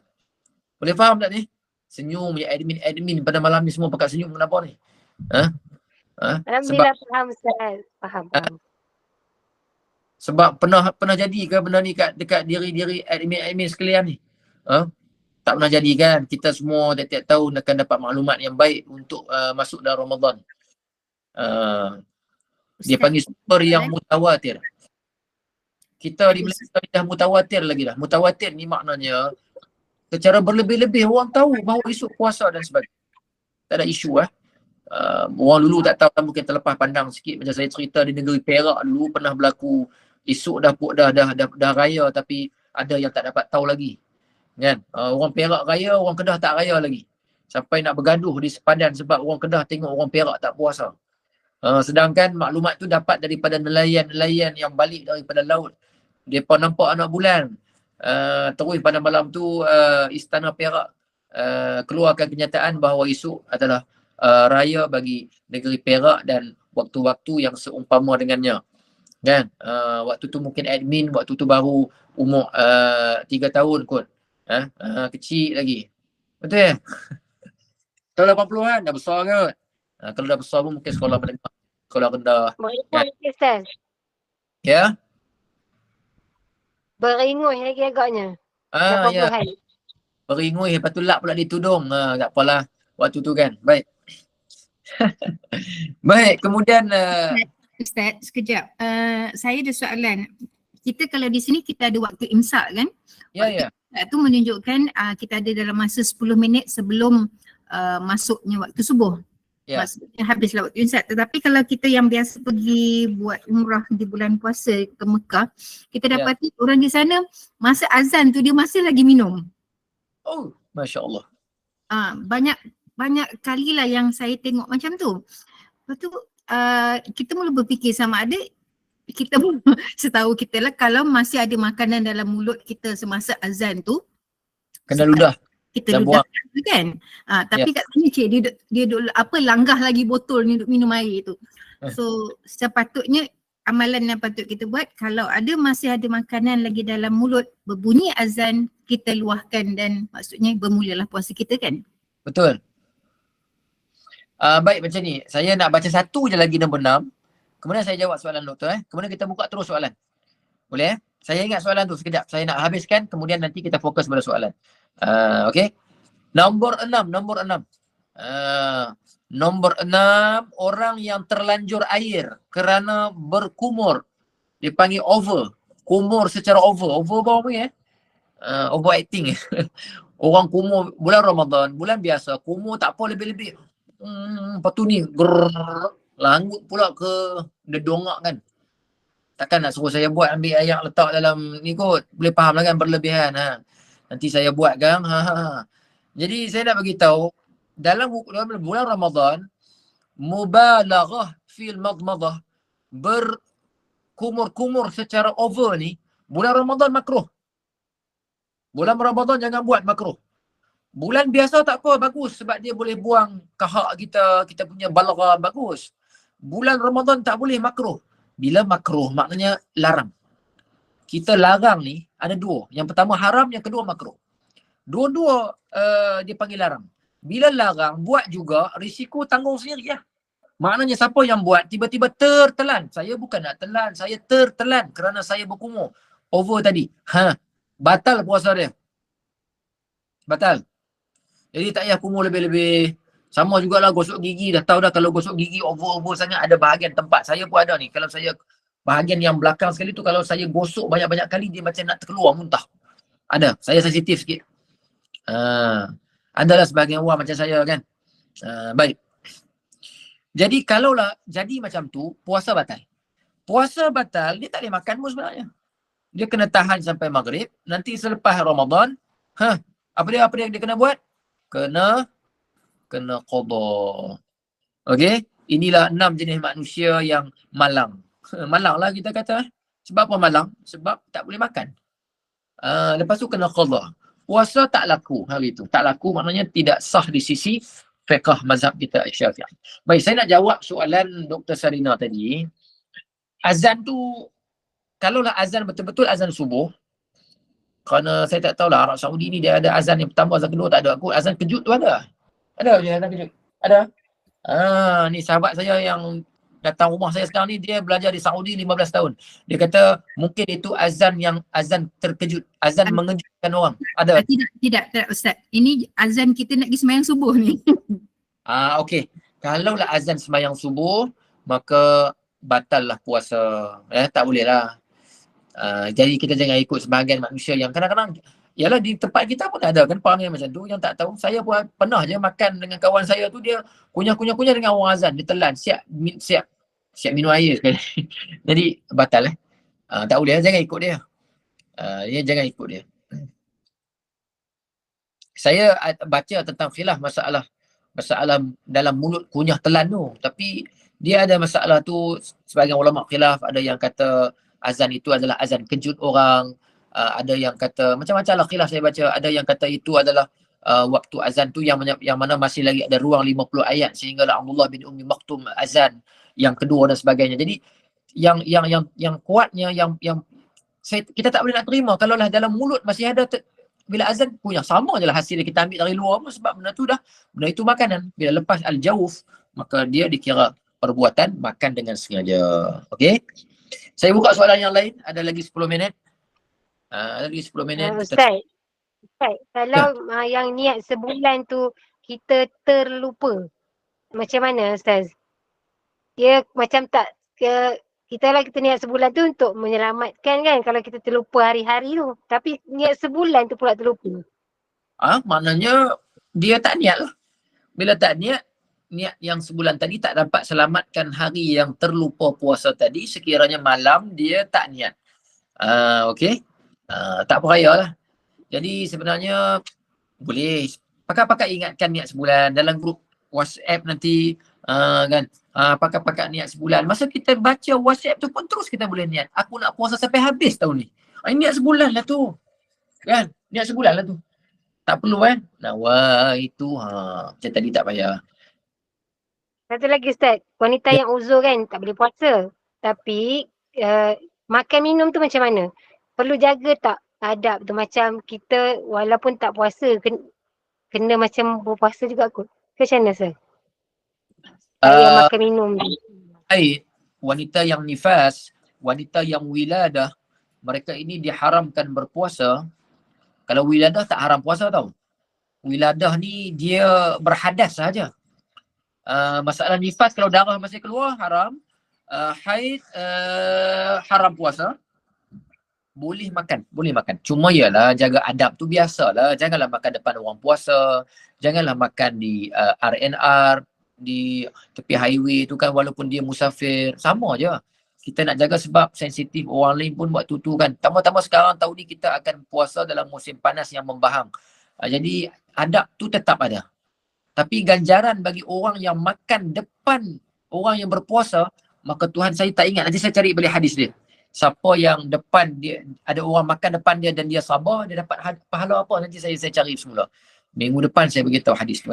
Boleh faham tak ni? Senyum ya admin pada malam ni semua pakai senyum kenapa ni? Alhamdulillah faham Ustaz. Faham. Sebab pernah jadi ke benda ni dekat diri admin sekalian ni? Tak pernah jadi kan? Kita semua tiap-tiap tahun akan dapat maklumat yang baik untuk masuk dalam Ramadan. Dia panggil super yang mutawatir. Kita di Malaysia dah mutawatir lagi dah. Mutawatir ni maknanya secara berlebih-lebih orang tahu bahawa esok puasa dan sebagainya. Tak ada isu orang dulu tak tahu, mungkin terlepas pandang sikit. Macam saya cerita di negeri Perak dulu pernah berlaku, esok dah raya tapi ada yang tak dapat tahu lagi. Kan? Orang Perak raya, orang Kedah tak raya lagi. Sampai nak bergaduh di sepadan sebab orang Kedah tengok orang Perak tak puasa. Sedangkan maklumat tu dapat daripada nelayan-nelayan yang balik daripada laut. Mereka nampak anak bulan. Terus pada malam tu Istana Perak keluarkan kenyataan bahawa esok adalah raya bagi negeri Perak dan waktu-waktu yang seumpama dengannya. Kan? Waktu tu mungkin admin, waktu tu baru umur 3 tahun kot. Kecil lagi. Betul ya? Tahun 80-an dah besar kot. Kalau dah besar pun mungkin sekolah menengah, sekolah rendah. Kan? Ustaz. Ya? Beringus lagi agaknya. Ya. Beringus, lepas tu lap pula di tudung. Tak apalah waktu tu kan. Baik. Baik, kemudian Ustaz, sekejap. Saya ada soalan. Kita kalau di sini kita ada waktu imsak kan? Ya. Itu menunjukkan kita ada dalam masa 10 minit sebelum masuknya waktu subuh. Ya. Maksudnya habislah waktu imsak. Tetapi kalau kita yang biasa pergi buat umrah di bulan puasa ke Mekah, kita dapati orang di sana masa azan tu dia masih lagi minum. Oh, Masya Allah. Banyak kali lah yang saya tengok macam tu. Lepas tu kita mula berfikir sama ada kita setahu kita lah kalau masih ada makanan dalam mulut kita semasa azan tu kena ludah. Kita ludah kan. Tapi kat sini cik dia duk langgah lagi botol ni duk minum air tu. So sepatutnya amalan yang patut kita buat kalau masih ada makanan lagi dalam mulut, berbunyi azan kita luahkan dan maksudnya bermulalah puasa kita kan. Betul. Baik macam ni. Saya nak baca satu je lagi nombor 6. Kemudian saya jawab soalan doktor. Kemudian kita buka terus soalan. Boleh? Saya ingat soalan tu sekejap. Saya nak habiskan kemudian nanti kita fokus pada soalan. Okey. Nombor 6. Nombor 6, orang yang terlanjur air kerana berkumur. Dipanggil over. Kumur secara over. Over apa ni overacting. Orang kumur bulan Ramadan, bulan biasa, kumur tak apa lebih-lebih. Lepas tu ni langgut pula ke dia dongak kan. Takkan nak suruh saya buat ambil ayat letak dalam ni kot. Boleh faham lah kan berlebihan. Nanti saya buat kan. Jadi saya nak bagi tahu dalam bulan Ramadan mubalaghah fil madmadah, berkumur-kumur secara over ni, bulan Ramadan makruh. Bulan Ramadan jangan buat makruh. Bulan biasa tak apa, bagus sebab dia boleh buang kahak kita punya balagha bagus. Bulan Ramadan tak boleh makruh. Bila makruh maknanya larang. Kita larang ni ada dua. Yang pertama haram, yang kedua makruh. Dua-dua dia panggil larang. Bila larang, buat juga risiko tanggung sendiri lah. Maknanya siapa yang buat tiba-tiba tertelan. Saya bukan nak telan, saya tertelan kerana saya berkumur. Over tadi. Batal puasa dia. Batal. Jadi tak payah kumur lebih-lebih. Sama jugalah gosok gigi. Dah tahu dah kalau gosok gigi over-over sangat ada bahagian tempat. Saya pun ada ni. Kalau saya bahagian yang belakang sekali tu kalau saya gosok banyak-banyak kali dia macam nak terkeluar muntah. Ada. Saya sensitif sikit. Adalah sebahagian orang macam saya kan. Baik. Jadi kalaulah jadi macam tu, puasa batal. Puasa batal, dia tak boleh makan pun sebenarnya. Dia kena tahan sampai maghrib. Nanti selepas Ramadan, apa dia kena buat? Kena qada. Okey? Inilah 6 jenis manusia yang malang. Malang lah kita kata. Sebab apa malang? Sebab tak boleh makan. Lepas tu kena qada. Puasa tak laku hari tu. Tak laku maknanya tidak sah di sisi fiqh mazhab kita Syafi'i. Baik, saya nak jawab soalan Dr. Sarina tadi. Azan tu, kalaulah azan betul-betul azan subuh, kerana saya tak tahulah Arab Saudi ni dia ada azan yang pertama, azan kedua tak ada. Aku azan kejut tu ada. Ada je azan kejut. Ada. Ni sahabat saya yang datang rumah saya sekarang ni, dia belajar di Saudi 15 tahun. Dia kata mungkin itu azan yang azan terkejut, azan mengejutkan orang. Ada. Tidak Ustaz. Ini azan kita nak pergi sembahyang subuh ni. Okey. Kalaulah azan sembahyang subuh, maka batal lah puasa. Tak boleh lah. Jadi kita jangan ikut sebahagian manusia yang kadang-kadang, yalah di tempat kita pun ada kan perangai macam tu yang tak tahu. Saya pun pernah je makan dengan kawan saya tu, dia kunyah-kunyah dengan orang azan, dia telan, siap minum air sekali. Jadi batal tak boleh, jangan ikut dia. Jangan ikut dia. Saya baca tentang khilaf masalah dalam mulut kunyah telan tu, tapi dia ada masalah tu. Sebahagian ulama khilaf, ada yang kata azan itu adalah azan kejut orang, ada yang kata macam-macam lah khilaf saya baca. Ada yang kata itu adalah waktu azan tu yang mana masih lagi ada ruang 50 ayat sehinggalah Abdullah bin Ummi Maktum azan yang kedua dan sebagainya. Jadi yang kuatnya yang kita tak boleh nak terima kalaulah dalam mulut masih ada bila azan punya sama je lah hasil kita ambil dari luar pun, sebab benda itu makanan. Bila lepas al-jawf maka dia dikira perbuatan makan dengan sengaja. Okey. Saya buka soalan yang lain. Ada lagi 10 minit. Lagi 10 minit. Ustaz, kalau yang niat sebulan tu kita terlupa, macam mana Ustaz? Dia macam tak kita niat sebulan tu untuk menyelamatkan kan, kalau kita terlupa hari-hari tu. Tapi niat sebulan tu pula terlupa. Maknanya dia tak niat lah. Bila tak niat yang sebulan tadi tak dapat selamatkan hari yang terlupa puasa tadi, sekiranya malam dia tak niat. Okey. Tak perayalah. Jadi sebenarnya boleh pakai ingatkan niat sebulan dalam grup WhatsApp nanti kan. Pakai niat sebulan. Masa kita baca WhatsApp tu pun terus kita boleh niat. Aku nak puasa sampai habis tahun ni. Niat sebulan lah tu. Kan? Niat sebulan lah tu. Tak perlu kan? Itu macam tadi tak payah. Satu lagi Ustaz, wanita yang uzur kan tak boleh puasa. Tapi makan minum tu macam mana? Perlu jaga tak adab tu, macam kita walaupun tak puasa kena macam berpuasa juga kot. Macam mana Ustaz? Makan minum tu. Wanita yang nifas, wanita yang wiladah, mereka ini diharamkan berpuasa. Kalau wiladah tak haram puasa tau. Wiladah ni dia berhadas sahaja. Masalah nifas kalau darah masih keluar haram. Haid haram puasa. Boleh makan. Cuma yalah jaga adab tu biasalah. Janganlah makan depan orang puasa. Janganlah makan di RNR, di tepi highway tu kan, walaupun dia musafir. Sama je. Kita nak jaga sebab sensitif orang lain pun buat tu kan. Tambah-tambah sekarang tahun ni kita akan puasa dalam musim panas yang membahang. Jadi adab tu tetap ada. Tapi ganjaran bagi orang yang makan depan orang yang berpuasa, maka Tuhan saya tak ingat. Nanti saya cari balik hadis dia. Siapa yang depan dia, ada orang makan depan dia dan dia sabar, dia dapat pahala apa? Nanti saya cari semula. Minggu depan saya beritahu hadis tu.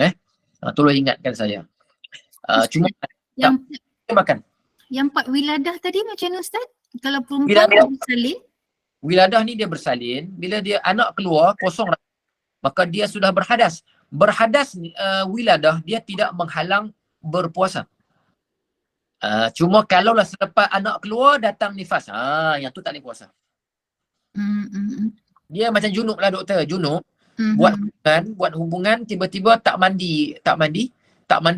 Tolong ingatkan saya. Cuma Yang dia makan. yang 4 wiladah tadi macam mana Ustaz? Kalau perempuan Wiladah. bersalin? Wiladah ni dia bersalin, bila dia anak keluar kosong, maka dia sudah berhadas. Berhadas wiladah dia tidak menghalang berpuasa. Cuma kalaulah selepas anak keluar datang nifas, yang tu tak boleh puasa. Dia macam junub lah doktor, junub. Buat hubungan tiba-tiba tak mandi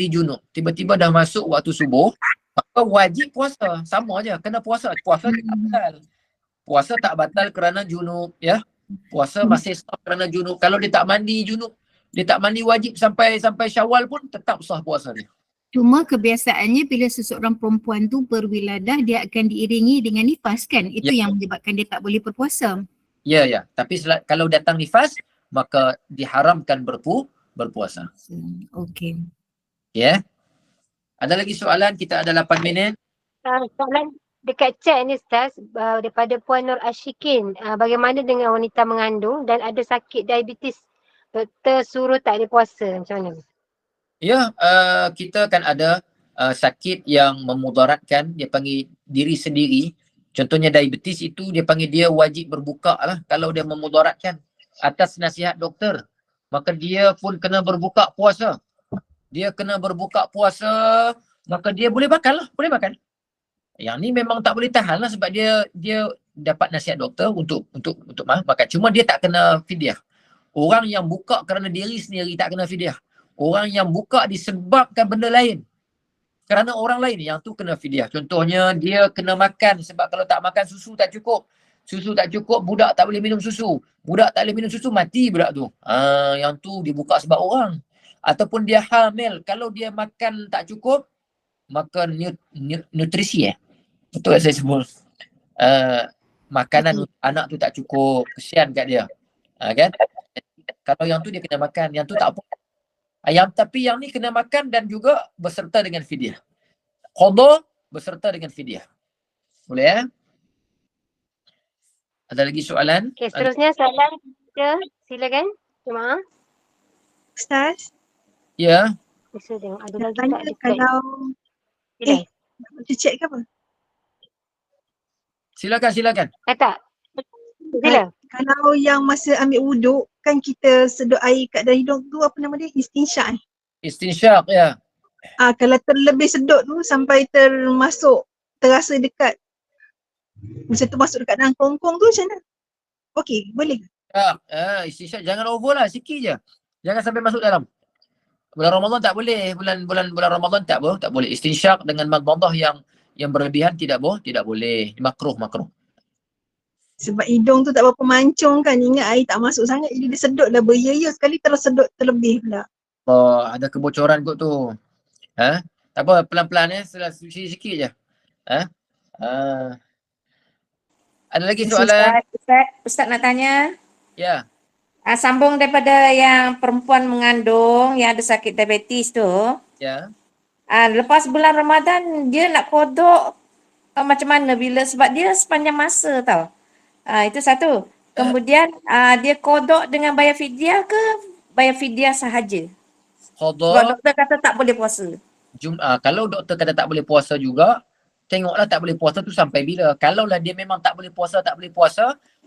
junub. Tiba-tiba dah masuk waktu subuh, maka wajib puasa. Sama aja, kena puasa. Puasa tak batal. Puasa tak batal kerana junub, ya. Puasa masih sah kerana junub. Kalau dia tak mandi junub, dia tak mandi wajib sampai Syawal pun tetap sah puasa dia. Cuma kebiasaannya bila seseorang perempuan tu berwiladah, dia akan diiringi dengan nifas kan? Itu yang menyebabkan dia tak boleh berpuasa. Ya. Tapi kalau datang nifas, maka diharamkan berpuasa. Okey. Ya. Ada lagi soalan? Kita ada 8 minit. Soalan dekat chat ni Ustaz, daripada Puan Nur Ashikin. Bagaimana dengan wanita mengandung dan ada sakit diabetes? Doktor suruh tak boleh puasa, macam mana? Ya, kita kan ada sakit yang memudaratkan, dia panggil diri sendiri. Contohnya diabetes itu dia panggil dia wajib berbuka lah kalau dia memudaratkan. Atas nasihat doktor, maka dia pun kena berbuka puasa. Dia kena berbuka puasa, maka dia boleh makan lah, boleh makan. Yang ni memang tak boleh tahan lah sebab dia dapat nasihat doktor untuk makan. Cuma dia tak kena fidyah. Orang yang buka kerana diri sendiri tak kena fidyah. Orang yang buka disebabkan benda lain, kerana orang lain, yang tu kena fidyah. Contohnya dia kena makan sebab kalau tak makan susu tak cukup. Susu tak cukup, budak tak boleh minum susu. Budak tak boleh minum susu, mati budak tu. Yang tu dibuka sebab orang. Ataupun dia hamil, kalau dia makan tak cukup, maka nutrisi betul tak saya sebut? Makanan anak tu tak cukup, kesian kat dia. Kan? Kalau yang tu dia kena makan, yang tu tak apa. Tapi yang ni kena makan dan juga berserta dengan fidyah. Qadha berserta dengan fidyah. Boleh Ada lagi soalan? Okey, seterusnya soalan kita, silakan. Jemaah. Ustaz, Ya. Bisa tengok ada nak lagi tanya tak dekat. kalau nak check ke apa? Silakan. Tak. Sila. Kalau yang masa ambil wuduk kan kita sedut air kat dalam hidung tu, apa nama dia? Istinsyak. Istinsyaq, ya. Kalau terlebih sedut tu sampai terasa dekat, macam tu masuk dekat dalam kongkong tu macam mana? Okey, boleh ke? Istinsyaq jangan over lah, sikit je. Jangan sampai masuk dalam. Bulan Ramadan tak boleh. Bulan Ramadan tak boleh. Istinsyaq dengan madmadah yang berlebihan tidak boleh. Makruh. Sebab hidung tu tak berapa mancung kan, ingat air tak masuk sangat, jadi dia sedut lah beria-ia sekali terus sedut terlebih pula. Ada kebocoran kot tu. Tak apa, pelan-pelan sikit je. Ada lagi soalan? Ustaz nak tanya. Ya. Sambung daripada yang perempuan mengandung yang ada sakit diabetes tu. Ya. Lepas bulan Ramadan dia nak kodok macam mana sebab dia sepanjang masa tau. Itu satu. Kemudian dia kodok dengan bayar fidyah ke bayar fidyah sahaja? Sebab Qadha. doktor kata tak boleh puasa. Kalau doktor kata tak boleh puasa juga, tengoklah tak boleh puasa tu sampai bila. Kalaulah dia memang tak boleh puasa,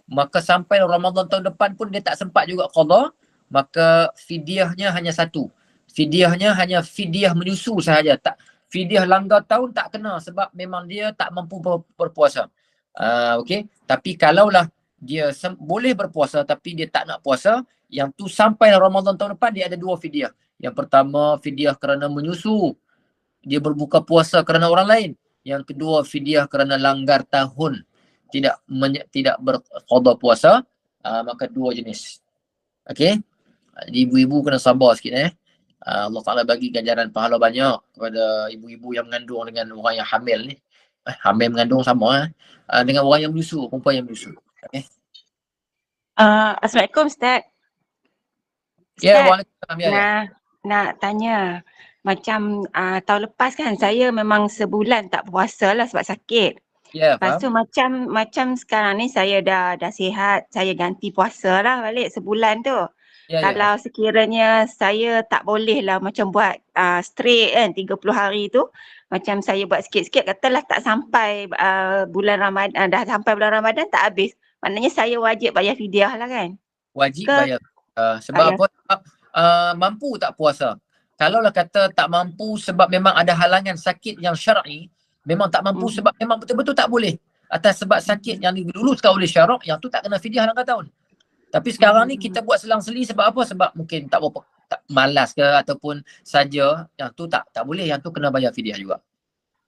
maka sampai Ramadan tahun depan pun dia tak sempat juga qadha, maka fidyahnya hanya satu. Fidyahnya hanya fidyah menyusu sahaja. Tak, fidyah langgar tahun tak kena sebab memang dia tak mampu berpuasa. Okey. Tapi kalaulah dia boleh berpuasa tapi dia tak nak puasa, yang tu sampai Ramadan tahun depan dia ada 2 fidyah. Yang pertama fidyah kerana menyusu. Dia berbuka puasa kerana orang lain. Yang kedua fidyah kerana langgar tahun. Tidak berqadha puasa, maka 2 jenis. Okey. Ibu-ibu kena sabar sikit Allah Ta'ala bagi ganjaran pahala banyak kepada ibu-ibu yang mengandung dengan orang yang hamil ni. hamil mengandung sama dengan orang yang menyusu, perempuan yang menyusu. Okay. Assalamualaikum Ustaz. Ya, Ustaz, waalaikumsalam. Ya. nak tanya. Macam tahun lepas kan saya memang sebulan tak puasa lah sebab sakit. Ya, Lepas tu faham. macam sekarang ni saya dah sihat, saya ganti puasa lah balik sebulan tu. Ya, Kalau sekiranya saya tak boleh lah macam buat straight kan 30 hari tu, macam saya buat sikit-sikit, katalah tak sampai bulan Ramadan, dah sampai bulan Ramadan tak habis. Maknanya saya wajib bayar fidyah lah kan? Wajib Ke? bayar. Sebab Bayar. apa? Sebab mampu tak puasa. Kalaulah kata tak mampu sebab memang ada halangan sakit yang syar'i, memang tak mampu sebab memang betul-betul tak boleh. Atas sebab sakit yang diluluskan oleh syarak, yang tu tak kena fidyah langkah tahun. Tapi sekarang ni kita buat selang-seli sebab apa? Sebab mungkin tak berapa, tak malas ke ataupun saja, yang tu tak boleh, yang tu kena bayar fidyah juga.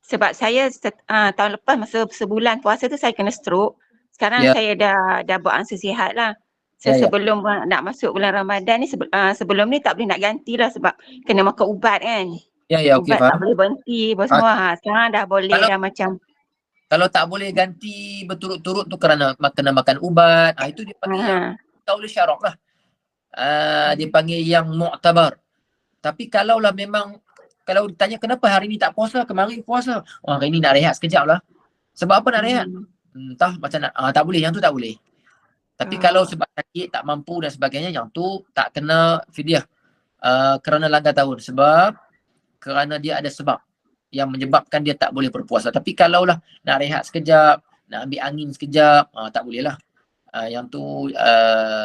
Sebab saya tahun lepas masa sebulan puasa tu saya kena stroke. Sekarang Ya. saya dah buat ansur sihat lah. So Ya. sebelum nak masuk bulan Ramadan ni, sebelum ni tak boleh nak ganti lah sebab kena makan ubat kan. Ya, okey, Ubat tak faham. boleh berhenti apa semua. Sekarang dah boleh Kalau- dah macam. Kalau tak boleh ganti berturut-turut tu kerana kena makan ubat, itu dia panggil yang tak boleh syarak lah. Dia panggil yang mu'tabar. Tapi kalaulah memang, kalau ditanya kenapa hari ni tak puasa, kemarin puasa, hari ni nak rehat sekejap lah. Sebab apa nak rehat? Entah macam nak, tak boleh, yang tu tak boleh. Tapi kalau sebab sakit, tak mampu dan sebagainya, yang tu tak kena fidyah kerana langgar tahun. Sebab kerana dia ada sebab yang menyebabkan dia tak boleh berpuasa. Tapi kalaulah nak rehat sekejap, nak ambil angin sekejap, tak boleh lah. Yang tu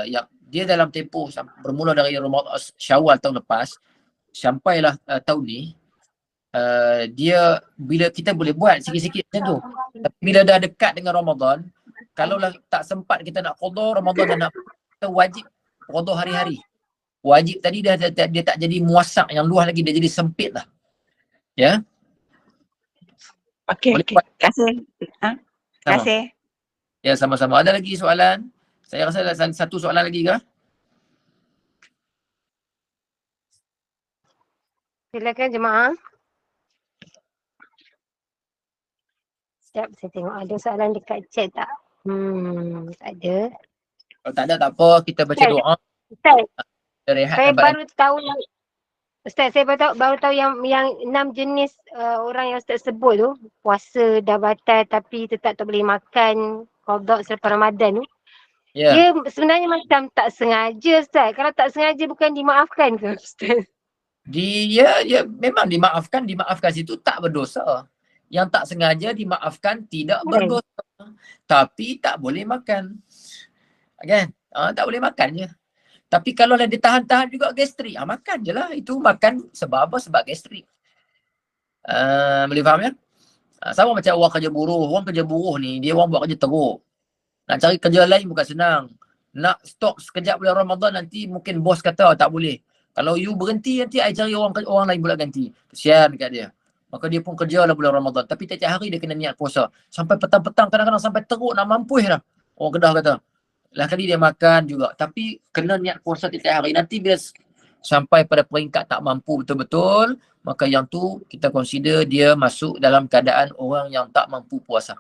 yang dia dalam tempoh bermula dari Ramadan Syawal tahun lepas sampailah tahun ni, dia bila kita boleh buat sikit-sikit macam tu. Tapi bila dah dekat dengan Ramadan, kalaulah tak sempat kita nak qada Ramadan dan nak, kita wajib qada hari-hari. Wajib tadi dia tak jadi muasak yang luas lagi, dia jadi sempit lah. Ya. Okey. Boleh Terima buat. kasih. Terima kasih. Ya, sama-sama. Ada lagi soalan? Saya rasa ada satu soalan lagi ke? Silakan jemaah. Sekejap saya tengok ada soalan dekat chat tak? Tak ada. Kalau tak ada tak apa, kita baca doa. Ustaz, Kita rehat saya dan baru tahu yang Ustaz, saya baru tahu yang 6 jenis orang yang Ustaz sebut tu, puasa dah batal tapi tetap tak boleh makan qada selepas Ramadan tu. Ya. Dia sebenarnya macam tak sengaja Ustaz. Kalau tak sengaja bukan dimaafkan ke Ustaz? Dia memang dimaafkan situ tak berdosa. Yang tak sengaja dimaafkan tidak berdosa. Tapi tak boleh makan. Kan? Tak boleh makan je. Tapi kalau dia tahan-tahan juga gastrik, makan je lah. Itu makan sebab apa? Sebab gastrik. Boleh faham ya? Sama macam orang kerja buruh. Orang kerja buruh ni, dia orang buat kerja teruk. Nak cari kerja lain bukan senang. Nak stok sekejap bulan Ramadan nanti mungkin bos kata tak boleh. Kalau you berhenti nanti I cari orang lain pula ganti. Kesian dekat dia. Maka dia pun kerja lah bulan Ramadan. Tapi tiap-tiap hari dia kena niat puasa. Sampai petang-petang kadang-kadang sampai teruk nak mampuih dah. Orang Kedah kata. Lah kali dia makan juga. Tapi kena niat puasa tiap-tiap hari. Nanti bila sampai pada peringkat tak mampu betul-betul, maka yang tu kita consider dia masuk dalam keadaan orang yang tak mampu puasa.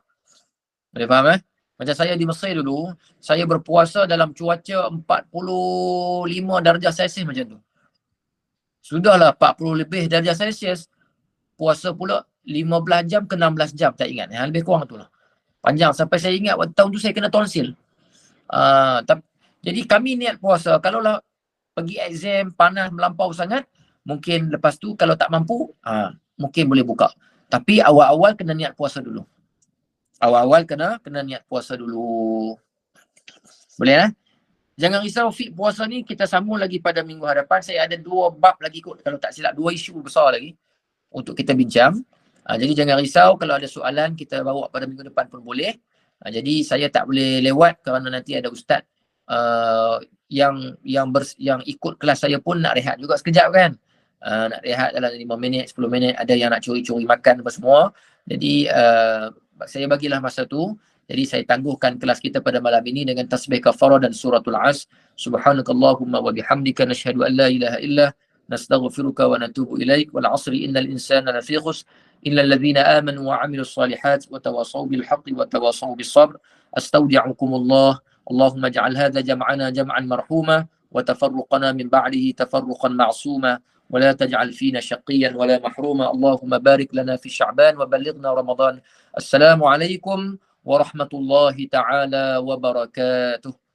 Boleh faham Macam saya di Mesir dulu, saya berpuasa dalam cuaca 45 darjah Celsius macam tu. Sudahlah 40 lebih darjah Celsius, puasa pula 15 jam ke 16 jam, tak ingat. Lebih kurang tu lah. Panjang sampai saya ingat waktu tahun tu saya kena tonsil. Jadi kami niat puasa, kalaulah pergi exam panas melampau sangat, mungkin lepas tu kalau tak mampu, mungkin boleh buka. Tapi awal-awal kena niat puasa dulu. Awal-awal kena niat puasa dulu. Boleh Jangan risau, fit puasa ni kita sambung lagi pada minggu hadapan. Saya ada 2 bab lagi kot, kalau tak silap 2 isu besar lagi untuk kita bincang. Jadi jangan risau, kalau ada soalan kita bawa pada minggu depan pun boleh. Jadi saya tak boleh lewat kerana nanti ada ustaz yang ikut kelas saya pun nak rehat juga sekejap kan. Nak rehat dalam 5 minit, 10 minit, ada yang nak curi-curi makan apa semua. Jadi saya bagilah masa tu. Jadi saya tangguhkan kelas kita pada malam ini dengan tasbih kafarah dan suratul As. Subhanakallahumma wa bihamdika nashhadu an la ilaha illa نستغفرك ونتوب إليك. والعصر إن الإنسان لفي خسر إلا الذين آمنوا وعملوا الصالحات وتواصوا بالحق وتواصوا بالصبر. أستودعكم الله. اللهم اجعل هذا جمعنا جمعا مرحوما وتفرقنا من بعده تفرقا معصوما ولا تجعل فينا شقيا ولا محروما. اللهم بارك لنا في شعبان وبلغنا رمضان. السلام عليكم ورحمة الله تعالى وبركاته.